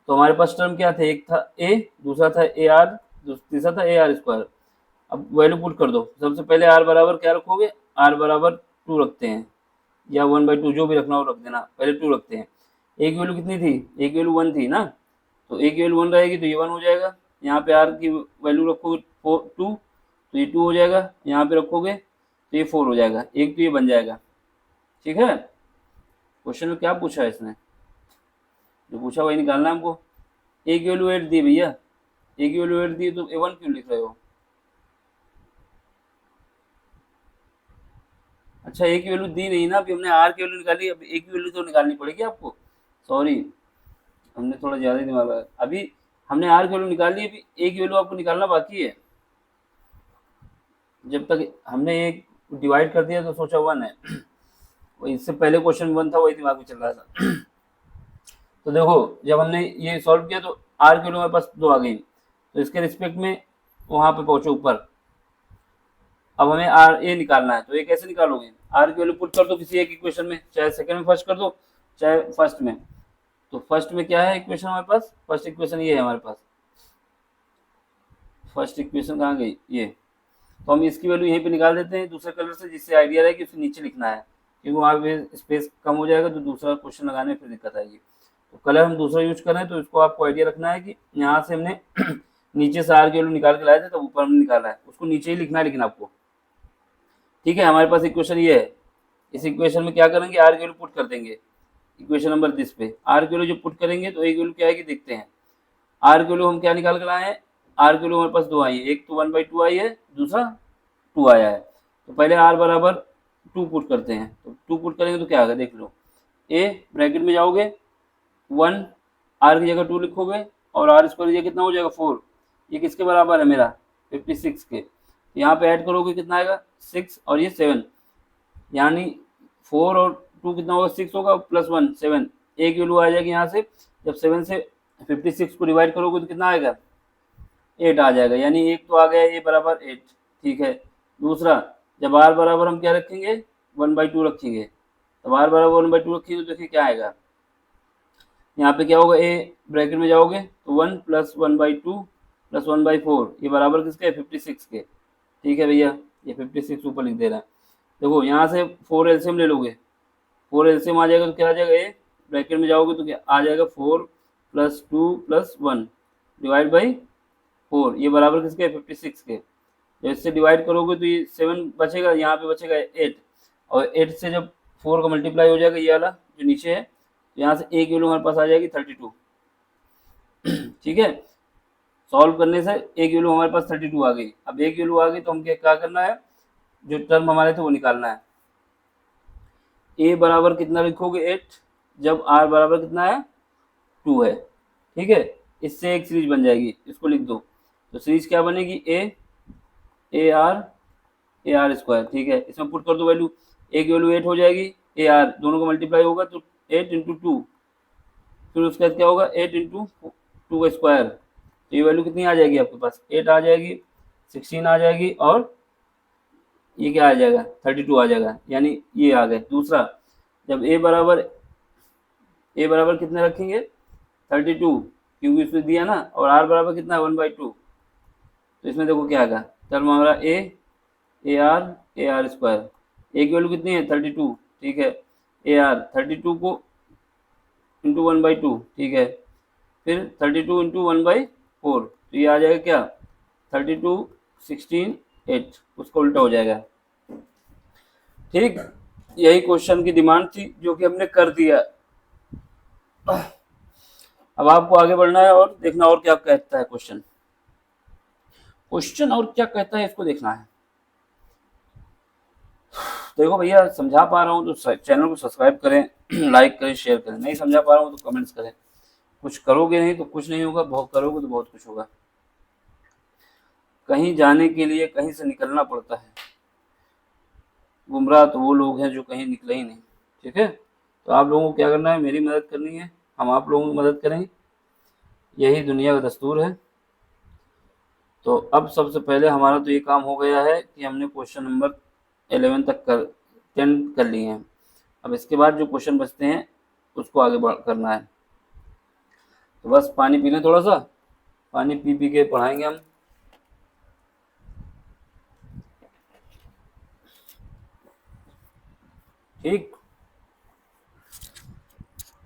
तो हमारे पास टर्म क्या थे, एक था a, दूसरा था ar, तीसरा था ar स्क्वायर। अब वैल्यू पुट कर दो, सबसे पहले r बराबर क्या रखोगे, r बराबर 2 रखते हैं, या 1/2 जो भी रखना हो रख देना, पहले 2 रखते हैं। a की वैल्यू कितनी थी, a की वैल्यू 1 थी ना, तो a की वैल्यू 1 रहेगी तो ये 1 हो जाएगा। यहाँ पे r की वैल्यू रखोगे 2 तो ये 2 हो जाएगा, यहाँ पे रखोगे तो ये 4 हो जाएगा, एक तो ये बन जाएगा, ठीक है। क्वेश्चन में क्या पूछा है इसने, जो पूछा वही निकालना है हमको। ए की वैल्यू 8 दी भैया, ए की वैल्यू 8 दी तो a1 क्यों लिख रहे हो, अच्छा ए की वैल्यू दी नहीं ना, अभी हमने आर की वैल्यू निकाली, अब ए की वैल्यू तो निकालनी पड़ेगी आपको, सॉरी हमने थोड़ा ज़्यादा ही दिमाग लगाया। अभी हमने आर की वैल्यू निकाल ली, अभी ए की वैल्यू आपको निकालना बाकी है। जब तक हमने एक डिवाइड कर दिया तो सोचा 1 है। वही इससे पहले क्वेश्चन 1 था, वही दिमाग में चल रहा था। तो देखो जब हमने ये सॉल्व किया तो आर की वैल्यू हमारे पास 2 आ गई, तो इसके रिस्पेक्ट में वहाँ पे पहुंचो ऊपर। अब हमें आर ए निकालना है, तो ये कैसे निकालोगे? आर की वैल्यू पुट कर दो किसी एक इक्वेशन में, चाहे सेकंड में फर्स्ट कर दो चाहे फर्स्ट में। तो फर्स्ट में क्या है इक्वेशन हमारे पास? फर्स्ट इक्वेशन ये है हमारे पास। फर्स्ट इक्वेशन कहाँ गई? ये। तो हम इसकी वैल्यू यहीं पे निकाल देते हैं दूसरे कलर से, जिससे आइडिया रहे कि उसे नीचे लिखना है, क्योंकि वहाँ पे स्पेस कम हो जाएगा तो दूसरा क्वेश्चन लगाने में फिर दिक्कत आएगी। तो कलर हम दूसरा यूज कर रहे हैं, तो इसको आपको आइडिया रखना है कि यहाँ से हमने नीचे से आर की वैल्यू निकाल के लाए थे, तब ऊपर हमने निकाला है, उसको नीचे ही लिखना है लेकिन आपको। ठीक है, हमारे पास इक्वेशन ये है। इस इक्वेशन में क्या करेंगे? आर की वैल्यू पुट कर देंगे इक्वेशन नंबर दिस पे। आर की वैल्यू जो पुट करेंगे तो एक वैल्यू क्या आएगी देखते हैं। आर की वैल्यू हम क्या निकाल कर लाए हैं? आर की वैल्यू हमारे पास 2 आई है, एक तो 1/2 आई है, दूसरा 2 आया है। तो पहले आर बराबर 2 पुट करते हैं, तो 2 पुट करेंगे तो क्या आएगा देख लो। ए ब्रैकेट में जाओगे 1, आर की जगह 2 लिखोगे, और आर स्क्वायर की जगह कितना हो जाएगा 4। ये किसके बराबर है मेरा? 56 के। यहाँ पे ऐड करोगे कितना आएगा? 6 और ये 7, यानी 4 और 2 कितना होगा? 6 होगा, प्लस 1 7। एक वैल्यू आ जाएगी यहाँ से। जब 7 से 56 को डिवाइड करोगे तो कितना आएगा? 8 आ जाएगा, यानी एक तो आ गया ए बराबर 8। ठीक है। दूसरा, जब आर बराबर हम क्या रखेंगे? 1/2 रखेंगे। तब आर बराबर 1/2 रखेंगे तो देखिए क्या आएगा। यहाँ पे क्या होगा? ए ब्रैकेट में जाओगे तो 1 प्लस 1/2 प्लस 1/4, ये बराबर किसके? 56 के। ठीक है भैया, ये 56 ऊपर लिख दे रहा है। देखो यहाँ से 4 एलसीएम ले लोगे, 4 एलसीएम आ जाएगा तो क्या आ जाएगा? ए ब्रैकेट में जाओगे तो क्या आ जाएगा? 4 प्लस 2 प्लस 1 डिवाइड बाई 4, ये बराबर किसके? 56 के। जब इससे डिवाइड करोगे तो ये 7 बचेगा, यहाँ पे बचेगा 8, और 8 से जब 4 का मल्टीप्लाई हो जाएगा ये वाला जो नीचे है, तो यहाँ से एक वैल्यू हमारे पास आ जाएगी 32। ठीक है, सॉल्व करने से एक वैल्यू हमारे पास 32 आ गई। अब एक वैल्यू आ गई तो हम क्या करना है? जो टर्म हमारे थे वो निकालना है। ए बराबर कितना लिखोगे? 8, जब आर बराबर कितना है? 2 है। ठीक है, इससे एक सीरीज बन जाएगी, इसको लिख दो। तो सीरीज क्या बनेगी? A R square. ठीक है, इसमें पुट कर दो वैल्यू। एक वैल्यू 8 हो जाएगी, ए आर दोनों का मल्टीप्लाई होगा तो 8 इंटू 2, फिर उसके बाद क्या होगा? 8 इंटू 2 का स्क्वायर। तो ये वैल्यू कितनी आ जाएगी आपके पास? 8 आ जाएगी, 16 आ जाएगी, और ये क्या आ जाएगा? 32 आ जाएगा, यानी ये आ गए। दूसरा, जब ए बराबर कितने रखेंगे? 32, क्योंकि इसमें दिया ना, और आर बराबर कितना है? 1/2। तो इसमें देखो क्या आएगा टर्म हमारा? A R square. एक वैल्यू कितनी है? 32। ठीक है, ए आर 32 को इंटू 1/2। ठीक है, फिर 32 इंटू 1/4, तो ये आ जाएगा क्या? 32 16 8, उसको उल्टा हो जाएगा। ठीक, यही क्वेश्चन की डिमांड थी जो कि हमने कर दिया। अब आपको आगे बढ़ना है और देखना और क्या कहता है क्वेश्चन और क्या कहता है इसको देखना है। देखो भैया, समझा पा रहा हूँ तो चैनल को सब्सक्राइब करें, लाइक करें, शेयर करें। नहीं समझा पा रहा हूँ तो कमेंट्स करें। कुछ करोगे नहीं तो कुछ नहीं होगा, बहुत करोगे तो बहुत कुछ होगा। कहीं जाने के लिए कहीं से निकलना पड़ता है, गुमराह तो वो लोग हैं जो कहीं निकले ही नहीं। ठीक है, तो आप लोगों को क्या करना है? मेरी मदद करनी है, हम आप लोगों की मदद करें, यही दुनिया का दस्तूर है। तो अब सबसे पहले हमारा तो ये काम हो गया है कि हमने क्वेश्चन नंबर 11 तक 10 कर लिए हैं। अब इसके बाद जो क्वेश्चन बचते हैं उसको आगे करना है। तो बस पानी पी लें, थोड़ा सा पानी पी पी के पढ़ाएंगे हम। ठीक,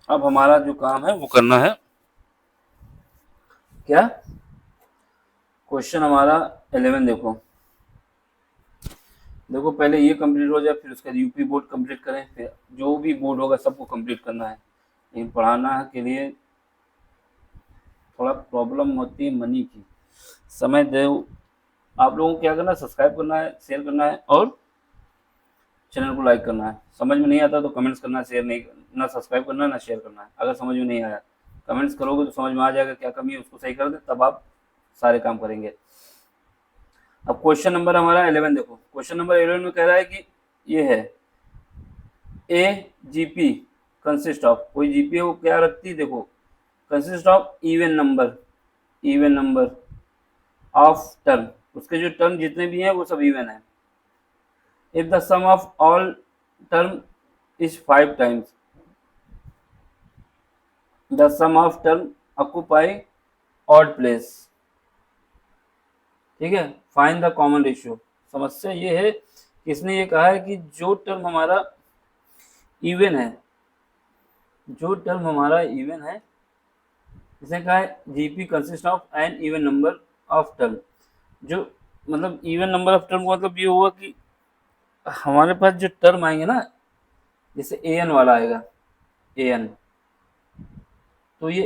अब हमारा जो काम है वो करना है क्या? क्वेश्चन हमारा 11 देखो पहले ये कंप्लीट हो जाए, फिर उसके बाद यूपी बोर्ड कंप्लीट करें, फिर जो भी बोर्ड होगा सबको कंप्लीट करना है। लेकिन पढ़ाना के लिए थोड़ा प्रॉब्लम होती है मनी की। समय दे, आप लोगों को क्या करना है? सब्सक्राइब करना है, शेयर करना है, और चैनल को लाइक करना है। समझ में नहीं आता तो कमेंट्स करना है, शेयर नहीं, ना सब्सक्राइब करना है ना शेयर करना है, अगर समझ में नहीं आया। कमेंट्स करोगे तो समझ में आ जाएगा क्या कमी है, उसको सही कर दे, तब आप सारे काम करेंगे। अब क्वेश्चन नंबर हमारा 11 देखो, क्वेश्चन नंबर 11 में कह रहा है कि ये है ए जीपी कंसिस्ट ऑफ, कोई जीपी है वो क्या रखती है, देखो consist of even number of term, उसके जो टर्म जितने भी हैं वो सब इवन है। If the sum of all term is 5 times the sum of term occupy odd place, ठीक है, फाइंड द कॉमन रेशियो। समस्या ये है कि इसने ये कहा है कि जो टर्म हमारा इवन है, जो टर्म हमारा इवन है, इसने कहा है GP consist of an even number of term, जो मतलब इवन नंबर ऑफ टर्म का मतलब ये हुआ कि हमारे पास जो टर्म आएंगे ना, जैसे ए एन वाला आएगा, ए एन, तो ये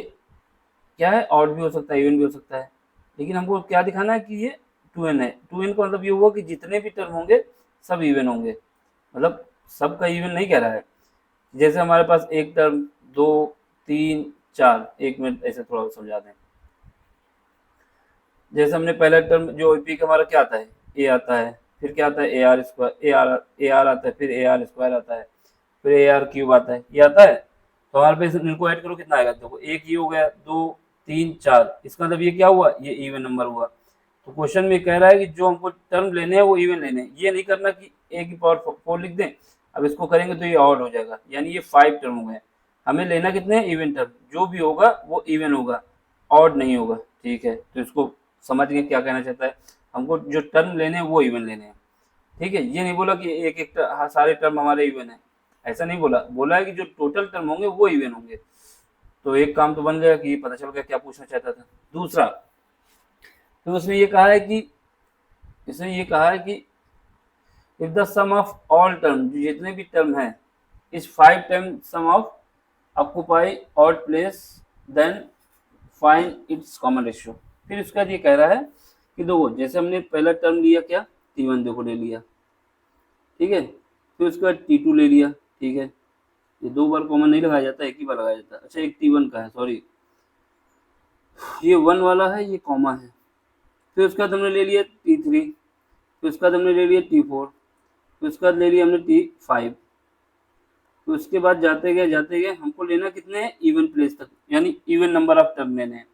क्या है, ऑड भी हो सकता है, इवन भी हो सकता है, लेकिन हमको क्या दिखाना है कि ये 2n है। 2n का मतलब ये हुआ कि जितने भी टर्म होंगे सब इवन होंगे, मतलब सबका इवन नहीं कह रहा है। जैसे हमारे पास एक टर्म, 2, 3, 4, एक मिनट ऐसे थोड़ा समझा दें। जैसे हमने पहला टर्म जो पी का हमारा क्या आता है, ए आता है, फिर क्या आता है A R square, A R आता है, फिर ए आर स्क्वायर आता है, फिर ए आर क्यूब आता है, ये आता है। तो हमारे पास इनको ऐड करो कितना आएगा, देखो एक ये हो गया, 2, 3, 4, इसका मतलब ये क्या हुआ, ये इवन नंबर हुआ। तो क्वेश्चन में कह रहा है कि जो हमको टर्म लेने हैं वो इवन लेने हैं, ये नहीं करना कि ए की पावर 4 लिख दें, अब इसको करेंगे तो ये ऑड हो जाएगा, यानी ये 5 टर्म हो गए। हमें लेना कितने हैं, इवन टर्म, जो भी होगा वो इवन होगा, ऑड नहीं होगा, ठीक है। तो इसको समझ गए क्या कहना चाहता है, हमको जो टर्म लेने हैं वो इवन लेने हैं, ठीक है। ये नहीं बोला कि एक एक सारे टर्म हमारे इवन है, ऐसा नहीं बोला, बोला है कि जो टोटल टर्म होंगे वो इवन होंगे। तो एक काम तो बन गया कि पता चल गया क्या पूछना चाहता था। दूसरा, तो उसने ये कहा है कि इसने ये कहा है कि if the sum of all term, जितने भी टर्म हैं, is 5 time sum of occupy odd place, then find its common ratio. फिर उसका ये कह रहा है कि देखो जैसे हमने पहला टर्म लिया क्या, T1 देखो ले लिया, ठीक है, फिर उसके बाद T2 ले लिया, ठीक है, ये 2 बार कॉमन नहीं लगाया जाता, एक ही बार लगाया जाता है। अच्छा, एक T1 का है, सॉरी, ये 1 वाला है, ये कॉमा है। फिर उसके बाद हमने ले लिया T3, फिर उसके बाद हमने ले लिया T4, फिर उसके बाद ले लिया हमने T5। तो उसके बाद जाते गए हमको लेना कितने हैं, इवन प्लेस तक, यानी इवन नंबर ऑफ टर्म लेने हैं।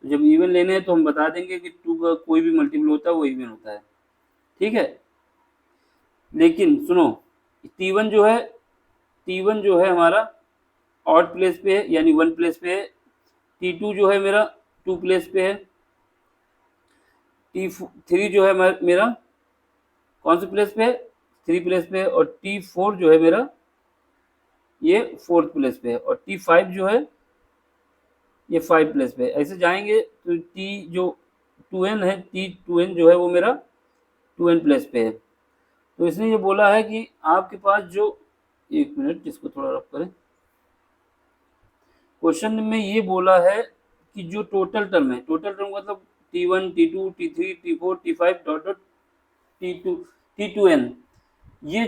तो जब इवन लेने हैं तो हम बता देंगे कि 2 का कोई भी मल्टीपल होता है वो इवन होता है, ठीक है। लेकिन सुनो, T1 जो है हमारा ऑड प्लेस पे है, यानी 1 प्लेस पे है। T2 जो है मेरा 2 प्लेस पे है। T3 जो है मेरा कौन से प्लेस पे है, 3 प्लेस पे है। और T4 जो है मेरा ये 4th प्लेस पे है। और T5 जो है ये 5 प्लेस पे है। ऐसे जाएंगे तो T जो 2n है, T2n जो है वो मेरा 2n प्लेस पे है। तो इसने ये बोला है कि आपके पास जो, एक मिनट इसको थोड़ा रफ करें, क्वेश्चन में ये बोला है कि जो टोटल टर्म है, टोटल टर्म मतलब T1, T2, T3, T4, T5 dot dot T2, T2n, ये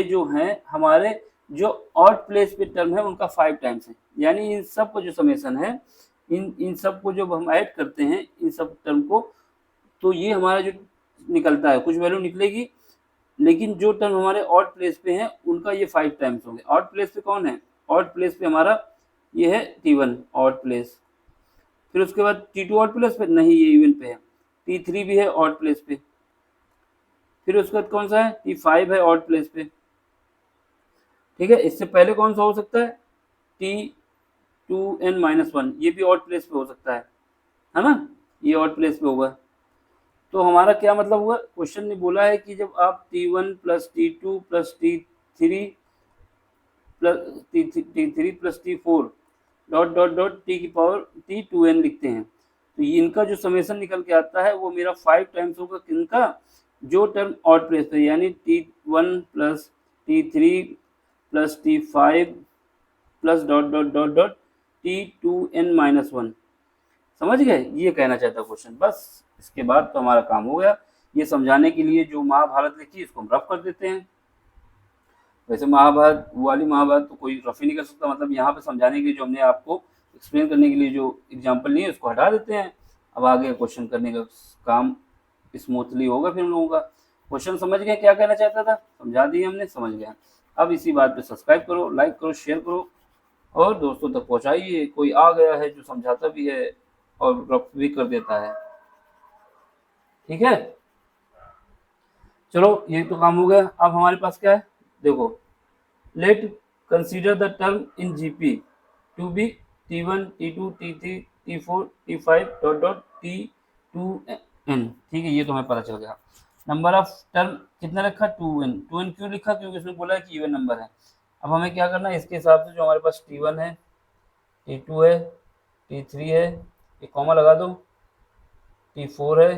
जो हैं हमारे जो ऑड प्लेस पे टर्म है उनका 5 टाइम्स है। यानी इन सब का जो समेशन है, इन सब को जब हम ऐड करते हैं इन सब टर्म को, तो ये हमारा जो निकलता है, कुछ वैल्यू निकलेगी, लेकिन जो टर्म हमारे ऑड प्लेस पे हैं उनका ये 5 टाइम्स होंगे। ऑड प्लेस पे कौन है, ऑड प्लेस पे हमारा ये है T1 ऑड प्लेस। फिर उसके बाद T2 ऑड प्लेस पे नहीं, ये इवन पे है। T3 भी है ऑड प्लेस पे। फिर उसके बाद कौन सा है, T5 है ऑड प्लेस पे, ठीक है। इससे पहले कौन सा हो सकता है, T2n-1, ये भी ऑड प्लेस पे हो सकता है ना, ये ऑड प्लेस पे होगा। तो हमारा क्या मतलब हुआ, क्वेश्चन ने बोला है कि जब आप T1 plus T2 plus T3 plus T4 dot dot dot T की पावर T2n लिखते हैं, तो इनका जो समेशन निकल के आता है वो मेरा 5 टाइम्स होगा किनका, जो टर्म ऑड प्लेस पे, यानी T1 plus T3 plus T5 plus dot dot dot dot T2n-1। समझ गए, ये कहना चाहता क्वेश्चन। बस इसके बाद तो हमारा काम हो गया। ये समझाने के लिए जो महाभारत लिखी इसको हम रफ कर देते हैं। वैसे महाभारत वाली महाभारत तो कोई रफ ही नहीं कर सकता, मतलब यहाँ पे समझाने के लिए जो हमने आपको एक्सप्लेन करने के लिए जो एग्जाम्पल नहीं है उसको हटा देते हैं। अब आगे क्वेश्चन करने का काम स्मूथली होगा फिर हम लोगों का। क्वेश्चन समझ गए क्या कहना चाहता था, समझा दिए हमने, समझ गया। अब इसी बात पे सब्सक्राइब करो, लाइक करो, शेयर करो और दोस्तों तक पहुंचाइए। कोई आ गया है जो समझाता भी है और रफ भी कर देता है, ठीक है। चलो ये तो काम हो गया। अब हमारे पास क्या है, देखो, let consider the term in GP to be T1, T2, T3, T4, T5 dot dot T2n, ठीक है, ये तो हमें पता चल गया। नंबर ऑफ टर्म कितना रखा, 2n। 2n क्यों लिखा, क्योंकि उसमें बोला है कि इवन नंबर है। अब हमें क्या करना है, इसके हिसाब से जो हमारे पास T1 है, T2 है, T3 है, एक कॉमा लगा दो, T4 है,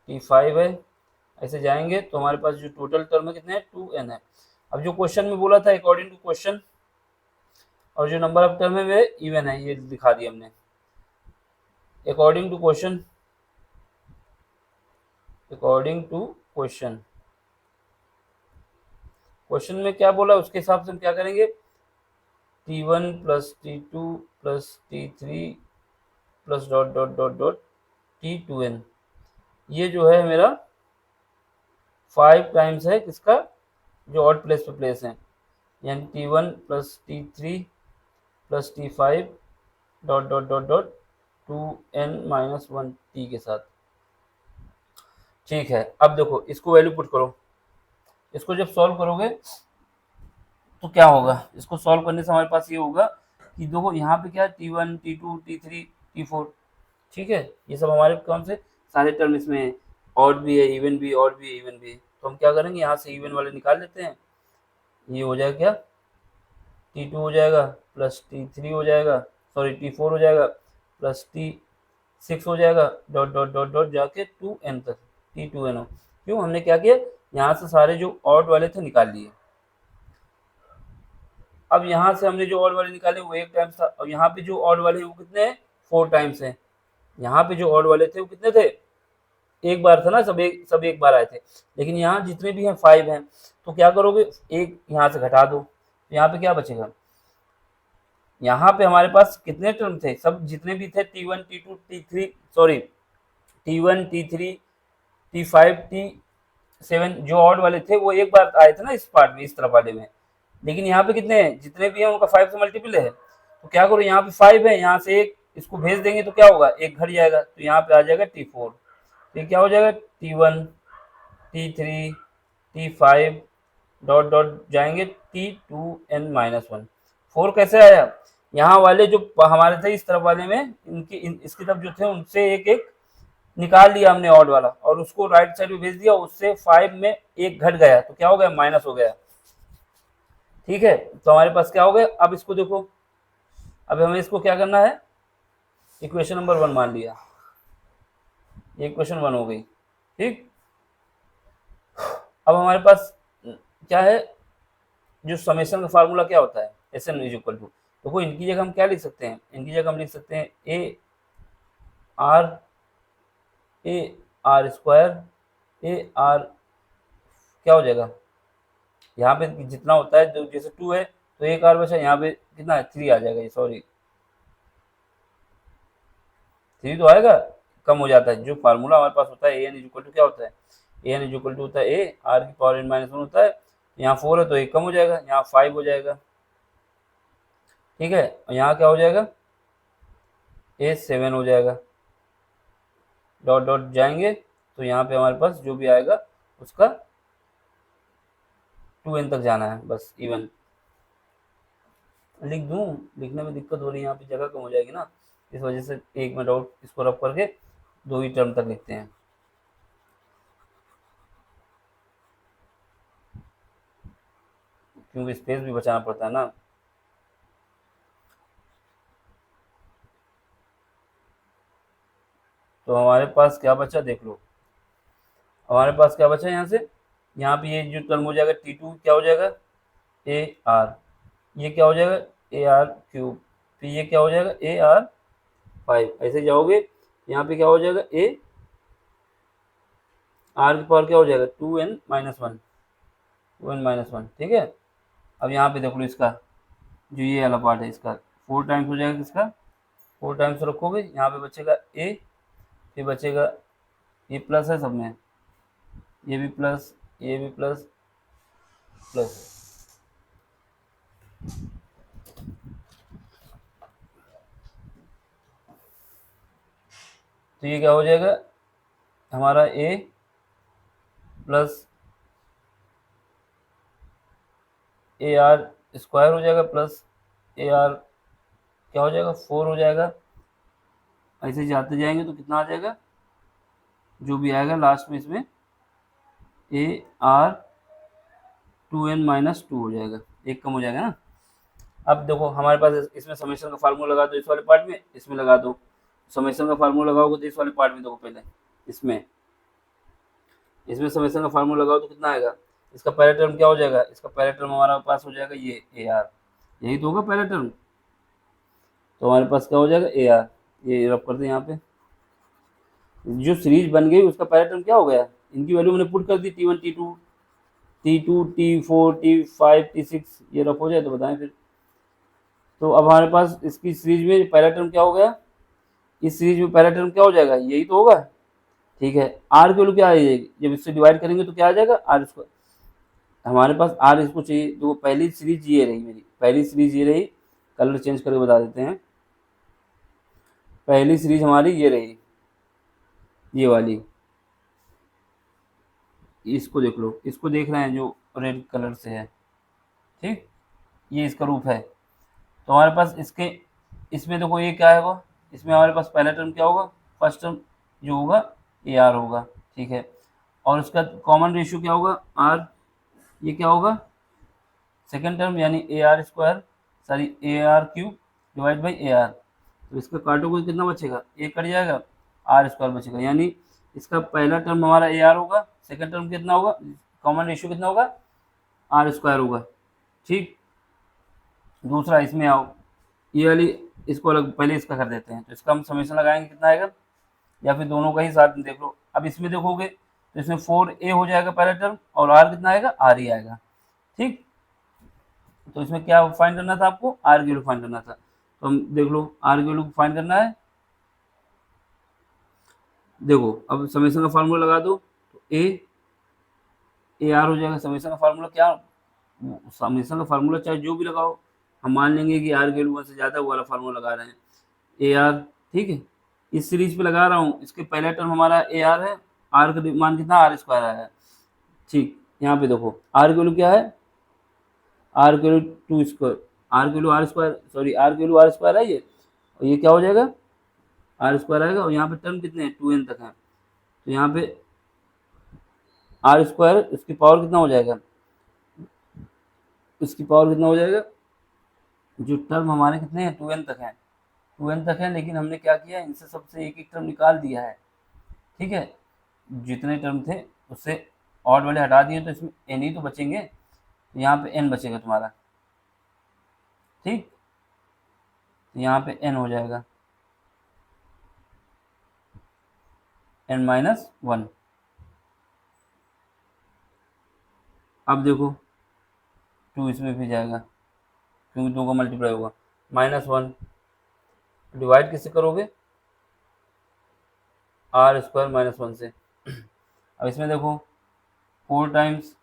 T5 है, ऐसे जाएंगे तो हमारे पास जो टोटल टर्म है कितने हैं, 2n है। अब जो क्वेश्चन में बोला था अकॉर्डिंग टू क्वेश्चन, और जो नंबर ऑफ टर्म है वे इवन है, ये दिखा दिया हमने। According to question, according to question, question में क्या बोला उसके हिसाब से हम क्या करेंगे, T1 plus T2 plus T3 plus dot dot dot dot T2n, ये जो है मेरा 5 टाइम्स है किसका, जो ऑड प्लेस पे प्लेस है, यानी T1 plus T3 plus T5 dot dot dot dot 2n-1 t के साथ, ठीक है। अब देखो इसको वैल्यू पुट करो, इसको जब सॉल्व करोगे तो क्या होगा, इसको सॉल्व करने से हमारे पास ये होगा कि देखो यहाँ पे क्या है, T1, T2, T3, T4, ठीक है, ये सब हमारे कौन से सारे टर्म इसमें ऑड भी है, इवन भी, ऑड भी है, इवन भी है। तो हम क्या करेंगे, यहाँ से इवन वाले निकाल लेते हैं। ये हो जाएगा क्या, T2 हो जाएगा प्लस T3 हो जाएगा, सॉरी T4 हो जाएगा प्लस T6 हो जाएगा, डॉट डॉट डॉट डॉट जाके 2n तक, T2n हो। क्यों, हमने क्या किया, यहाँ से सारे जो ऑड वाले थे निकाल लिए। अब यहाँ से हमने जो ऑड वाले निकाले वो 1 टाइम्स था, और यहाँ पे जो ऑड वाले हैं वो कितने हैं, 4 टाइम्स हैं। यहाँ पे जो ऑड वाले थे वो कितने थे, एक बार था ना, सब एक बार आए थे। लेकिन यहाँ जितने भी हैं 5 हैं, तो क्या करोगे, एक यहाँ से घटा दो, तो यहाँ पे क्या बचेगा, यहाँ पे हमारे पास कितने टर्म थे, सब जितने भी थे T1, T2, T3, sorry T1, T3, T5, T7 जो ऑड वाले थे वो एक बार आए थे ना इस पार्ट में, इस तरफ वाले में। लेकिन यहाँ पे कितने हैं, जितने भी हैं उनका 5 से मल्टीपल है। तो क्या करो, यहाँ पे 5 है, यहाँ से एक इसको भेज देंगे तो क्या होगा, एक घट जाएगा, तो यहाँ पे आ जाएगा T4। तो ये क्या हो जाएगा, T1, T3, T5 dot dot जाएंगे T2n-1। 4 कैसे आया, यहाँ वाले जो हमारे थे इस तरफ वाले में, इसकी तरफ जो थे उनसे एक एक निकाल लिया हमने ऑड वाला, और उसको राइट साइड में भेज दिया, उससे 5 में एक घट गया, तो क्या हो गया, माइनस हो गया, ठीक है। तो हमारे पास क्या हो गया, अब इसको देखो, अब हमें इसको क्या करना है, इक्वेशन नंबर 1 मान लिया, ये इक्वेशन 1 हो गई, ठीक। अब हमारे पास क्या है, जो समेशन का फार्मूला क्या होता है, Sn इज इक्वल टू, देखो इनकी जगह हम क्या लिख सकते हैं, इनकी जगह हम लिख सकते हैं A R square, A R क्या हो जाएगा, यहाँ पे जितना होता है, जैसे 2 है तो एक आर बचा, यहाँ पे कितना है, 3 आ जाएगा, ये सॉरी 3 तो आएगा, कम हो जाता है। जो फार्मूला हमारे पास होता है ए एन इज इक्वल टू क्या होता है, ए एन इज इक्वल टू होता है ए आर की पावर n-1 होता है। यहाँ 4 है तो एक कम हो जाएगा, यहाँ 5 हो जाएगा, ठीक है, और यहाँ क्या हो जाएगा, A7 हो जाएगा, डॉट डॉट जाएंगे तो यहाँ पे हमारे पास जो भी आएगा उसका 2n तक जाना है, बस इवन लिख दूँ, लिखने में दिक्कत हो रही है, यहाँ पे जगह कम हो जाएगी ना, इस वजह से एक मिनट और इसको रफ करके 2 ही टर्म तक लिखते हैं। क्योंकि स्पेस भी बचाना पड़ता है ना। तो हमारे पास क्या बचा, देख लो, हमारे पास क्या बचा यहाँ से, यहाँ पे ये जो टर्म हो जाएगा T2 क्या हो जाएगा, ए आर, ये क्या हो जाएगा, ए आर क्यूब, फिर ये क्या हो जाएगा, ए आर 5, ऐसे जाओगे, यहाँ पे क्या हो जाएगा, ए आर की पावर क्या हो जाएगा, 2n-1, 2n-1, ठीक है। अब यहाँ पे देख लो इसका जो ये वाला पार्ट है, इसका 4 टाइम्स हो जाएगा किसका, 4 टाइम्स रखोगे, यहाँ पे बचेगा ए, फिर बचेगा ये प्लस है सब में, ये भी प्लस, ये भी प्लस प्लस। तो ये क्या हो जाएगा हमारा ए प्लस ए आर स्क्वायर हो जाएगा प्लस ए आर क्या हो जाएगा 4 हो जाएगा। ऐसे जाते जाएंगे तो कितना आ जाएगा, जो भी आएगा लास्ट में इसमें ए आर 2n-2 हो जाएगा, एक कम हो जाएगा ना। अब देखो हमारे पास इसमें समेशन का फार्मूला लगा दो, इस वाले पार्ट में, इसमें लगा दो। समेशन का फार्मूला लगाओगे तो इस वाले पार्ट में देखो पहले इसमें समेशन का फार्मूला लगाओ तो कितना आएगा, इसका पहला टर्म क्या हो जाएगा, इसका पहला टर्म हमारा पास हो जाएगा ये ए आर, यही तो होगा पहला टर्म। तो हमारे पास क्या हो जाएगा ए आर, ये रब करते हैं यहाँ पे। जो सीरीज बन गई उसका पहला टर्म क्या हो गया, इनकी वैल्यू मैंने पुट कर दी T1 T2 T2 T4 T5 T6, ये रफ हो जाए तो बताएं फिर। तो अब हमारे पास इसकी सीरीज में पहला टर्म क्या हो गया, इस सीरीज में पहला टर्म क्या हो जाएगा, यही तो होगा। ठीक है, आर की वैल्यू क्या आ जाएगी, जब इससे डिवाइड करेंगे तो क्या आ जाएगा आर इसको, हमारे पास आर इसको चाहिए। तो पहली सीरीज ये रही, मेरी पहली सीरीज ये रही, कलर चेंज करके बता देते हैं। पहली सीरीज हमारी ये रही, ये वाली, इसको देख लो, इसको देख रहे हैं जो रेड कलर से है, ठीक, ये इसका रूप है। तो हमारे पास इसके इसमें देखो ये क्या है, वो इसमें हमारे पास पहला टर्म क्या होगा, फर्स्ट टर्म जो होगा ए आर होगा, ठीक है। और उसका कॉमन रेशियो क्या होगा आर, ये क्या होगा सेकेंड टर्म यानी A R square, sorry A R cube divide by A R. तो इसका काटोगे कितना बचेगा, ए कट जाएगा, आर स्क्वायर बचेगा, यानी इसका पहला टर्म हमारा ए आर होगा, सेकेंड टर्म कितना होगा, कॉमन रेशियो कितना होगा आर स्क्वायर होगा, ठीक। दूसरा इसमें आओ, ये वाली इसको अलग पहले इसका कर देते हैं, तो इसका हम समेशन लगाएंगे कितना आएगा, या फिर दोनों का ही साथ में देख लो। अब इसमें देखोगे तो इसमें 4a हो जाएगा पहला टर्म, और r कितना आएगा, r ही आएगा, ठीक। तो इसमें क्या फाइंड करना था आपको, r की वैल्यू फाइंड करना था। तो हम देख लो r की वैल्यू फाइंड करना है, देखो अब समेशन का फार्मूला लगा दो, तो ए आर हो जाएगा। समेशन का फार्मूला क्या, समेशन का फार्मूला चाहे जो भी लगाओ, हम मान लेंगे कि आर की वैल्यू 1 से ज़्यादा वो वाला फार्मूला लगा रहे हैं, ए आर, ठीक है। इस सीरीज पे लगा रहा हूँ, इसके पहला टर्म हमारा ए आर है, आर का मान कितना आर स्क्वायर आया है, ठीक। यहाँ पे देखो आर की वैल्यू क्या है, आर की वैल्यू 2 स्क्वायर, आर की value R square, sorry R की वैल्यू आर स्क्वायर है ये, और ये क्या हो जाएगा आर स्क्वायर आएगा, और यहाँ पे टर्म कितने हैं 2n तक है, तो यहाँ पे आर स्क्वायर इसकी पावर कितना हो जाएगा, इसकी पावर कितना हो जाएगा, जो टर्म हमारे कितने हैं 2n तक है, 2n तक है, लेकिन हमने क्या किया इनसे सबसे एक एक टर्म निकाल दिया है, ठीक है। जितने टर्म थे उससे ऑड वाले हटा दिए, तो इसमें n ही तो बचेंगे, यहाँ पे n बचेगा तुम्हारा, ठीक। यहाँ पे n हो जाएगा n-1। अब देखो 2 इसमें भी जाएगा क्योंकि 2 का मल्टीप्लाई होगा, -1 डिवाइड किससे करोगे, आर स्क्वायर -1 से। अब इसमें देखो 4 टाइम्स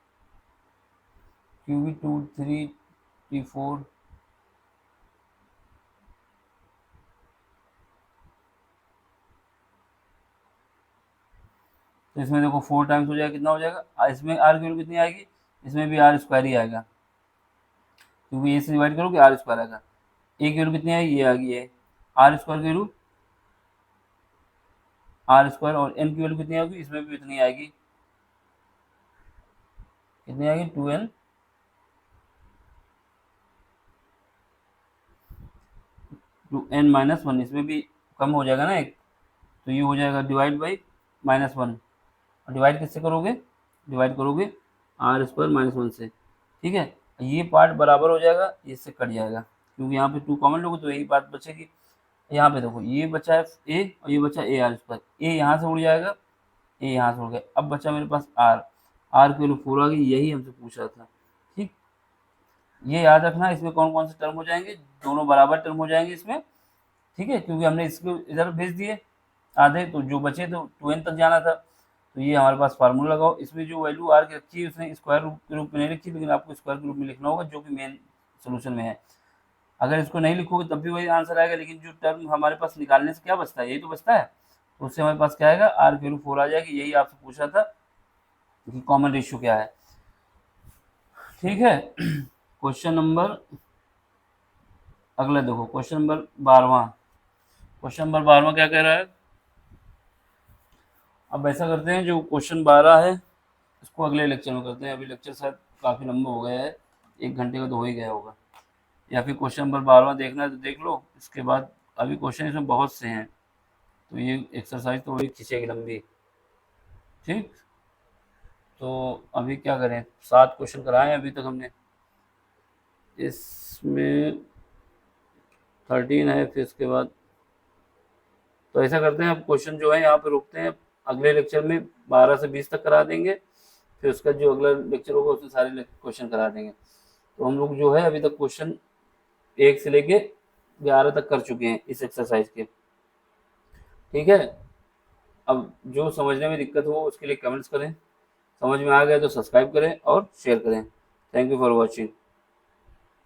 क्यूबी 2 3 T4, तो इसमें देखो 4 टाइम्स हो जाएगा, कितना हो जाएगा, इसमें आर की वैल्यू कितनी आएगी, इसमें भी आर स्क्वायर ही आएगा, क्योंकि ए से डिवाइड करोगे आर स्क्वायर आएगा। ए की वैल्यू कितनी आएगी, ये आ गई है आर स्क्वायर की वैल्यू आर स्क्वायर, और एन की वैल्यू कितनी आएगी, इसमें भी इतनी आएगी, कितनी आएगी 2n, -1, इसमें भी कम हो जाएगा ना एक, तो ये हो जाएगा डिवाइड बाई -1, और डिवाइड किससे करोगे, डिवाइड करोगे आर स्क्वायर -1 से, ठीक है। ये पार्ट बराबर हो जाएगा, इससे कट जाएगा, क्योंकि यहाँ पे 2 कॉमन लोगे तो यही बात बचेगी। यहाँ पे देखो ये बचा है ए, और ये बचा ए आर स्क्वायर, ए यहाँ से उड़ जाएगा, ए यहाँ से उड़ गया, अब बचा मेरे पास आर, आर की वैल्यू 4 आ गई, यही हमसे पूछ रहा था, ठीक। ये याद रखना, इसमें कौन कौन से टर्म हो जाएंगे, दोनों बराबर टर्म हो जाएंगे इसमें, ठीक है, क्योंकि हमने इसको इधर भेज दिए आधे, तो जो बचे तो 2n तक जाना था। तो ये हमारे पास फार्मूला लगाओ, इसमें जो वैल्यू आर की रखी है उसने स्क्वायर रूट के रूप में नहीं लिखी, लेकिन आपको स्क्वायर के रूप में लिखना होगा जो कि मेन सोल्यूशन में है। अगर इसको नहीं लिखोगे तब भी वही आंसर आएगा, लेकिन जो टर्म हमारे पास निकालने से क्या बचता है, यही तो बचता है। तो उससे हमारे पास क्या आएगा, आर की वैल्यू 4 आ जाएगी। यही आपसे पूछा था कि कॉमन रेशियो क्या है। ठीक है। क्वेश्चन नंबर अगला देखो, क्वेश्चन नंबर 12वां। क्वेश्चन नंबर 12वां क्या कह रहा है, अब ऐसा करते हैं, जो क्वेश्चन 12 है इसको अगले लेक्चर में करते हैं। अभी लेक्चर शायद काफ़ी लंबा हो गया है, 1 घंटे का तो हो ही गया होगा। या फिर क्वेश्चन नंबर 12वां देखना है तो देख लो, इसके बाद अभी क्वेश्चन इसमें बहुत से हैं, तो ये एक्सरसाइज तो वही खींचेगी लंबी। ठीक, तो अभी क्या करें, 7 क्वेश्चन कराए अभी तक हमने, इसमें 13 है, फिर इसके बाद तो ऐसा करते हैं, अब क्वेश्चन जो है यहाँ पे रोकते हैं। अगले लेक्चर में 12 से 20 तक करा देंगे, फिर उसका जो अगला लेक्चर होगा उसमें सारे क्वेश्चन करा देंगे। तो हम लोग जो है अभी तक क्वेश्चन 1 से लेके 11 तक कर चुके हैं इस एक्सरसाइज के। ठीक है, अब जो समझने में दिक्कत हो उसके लिए कमेंट्स करें, समझ में आ गया तो सब्सक्राइब करें और शेयर करें। Thank you for watching.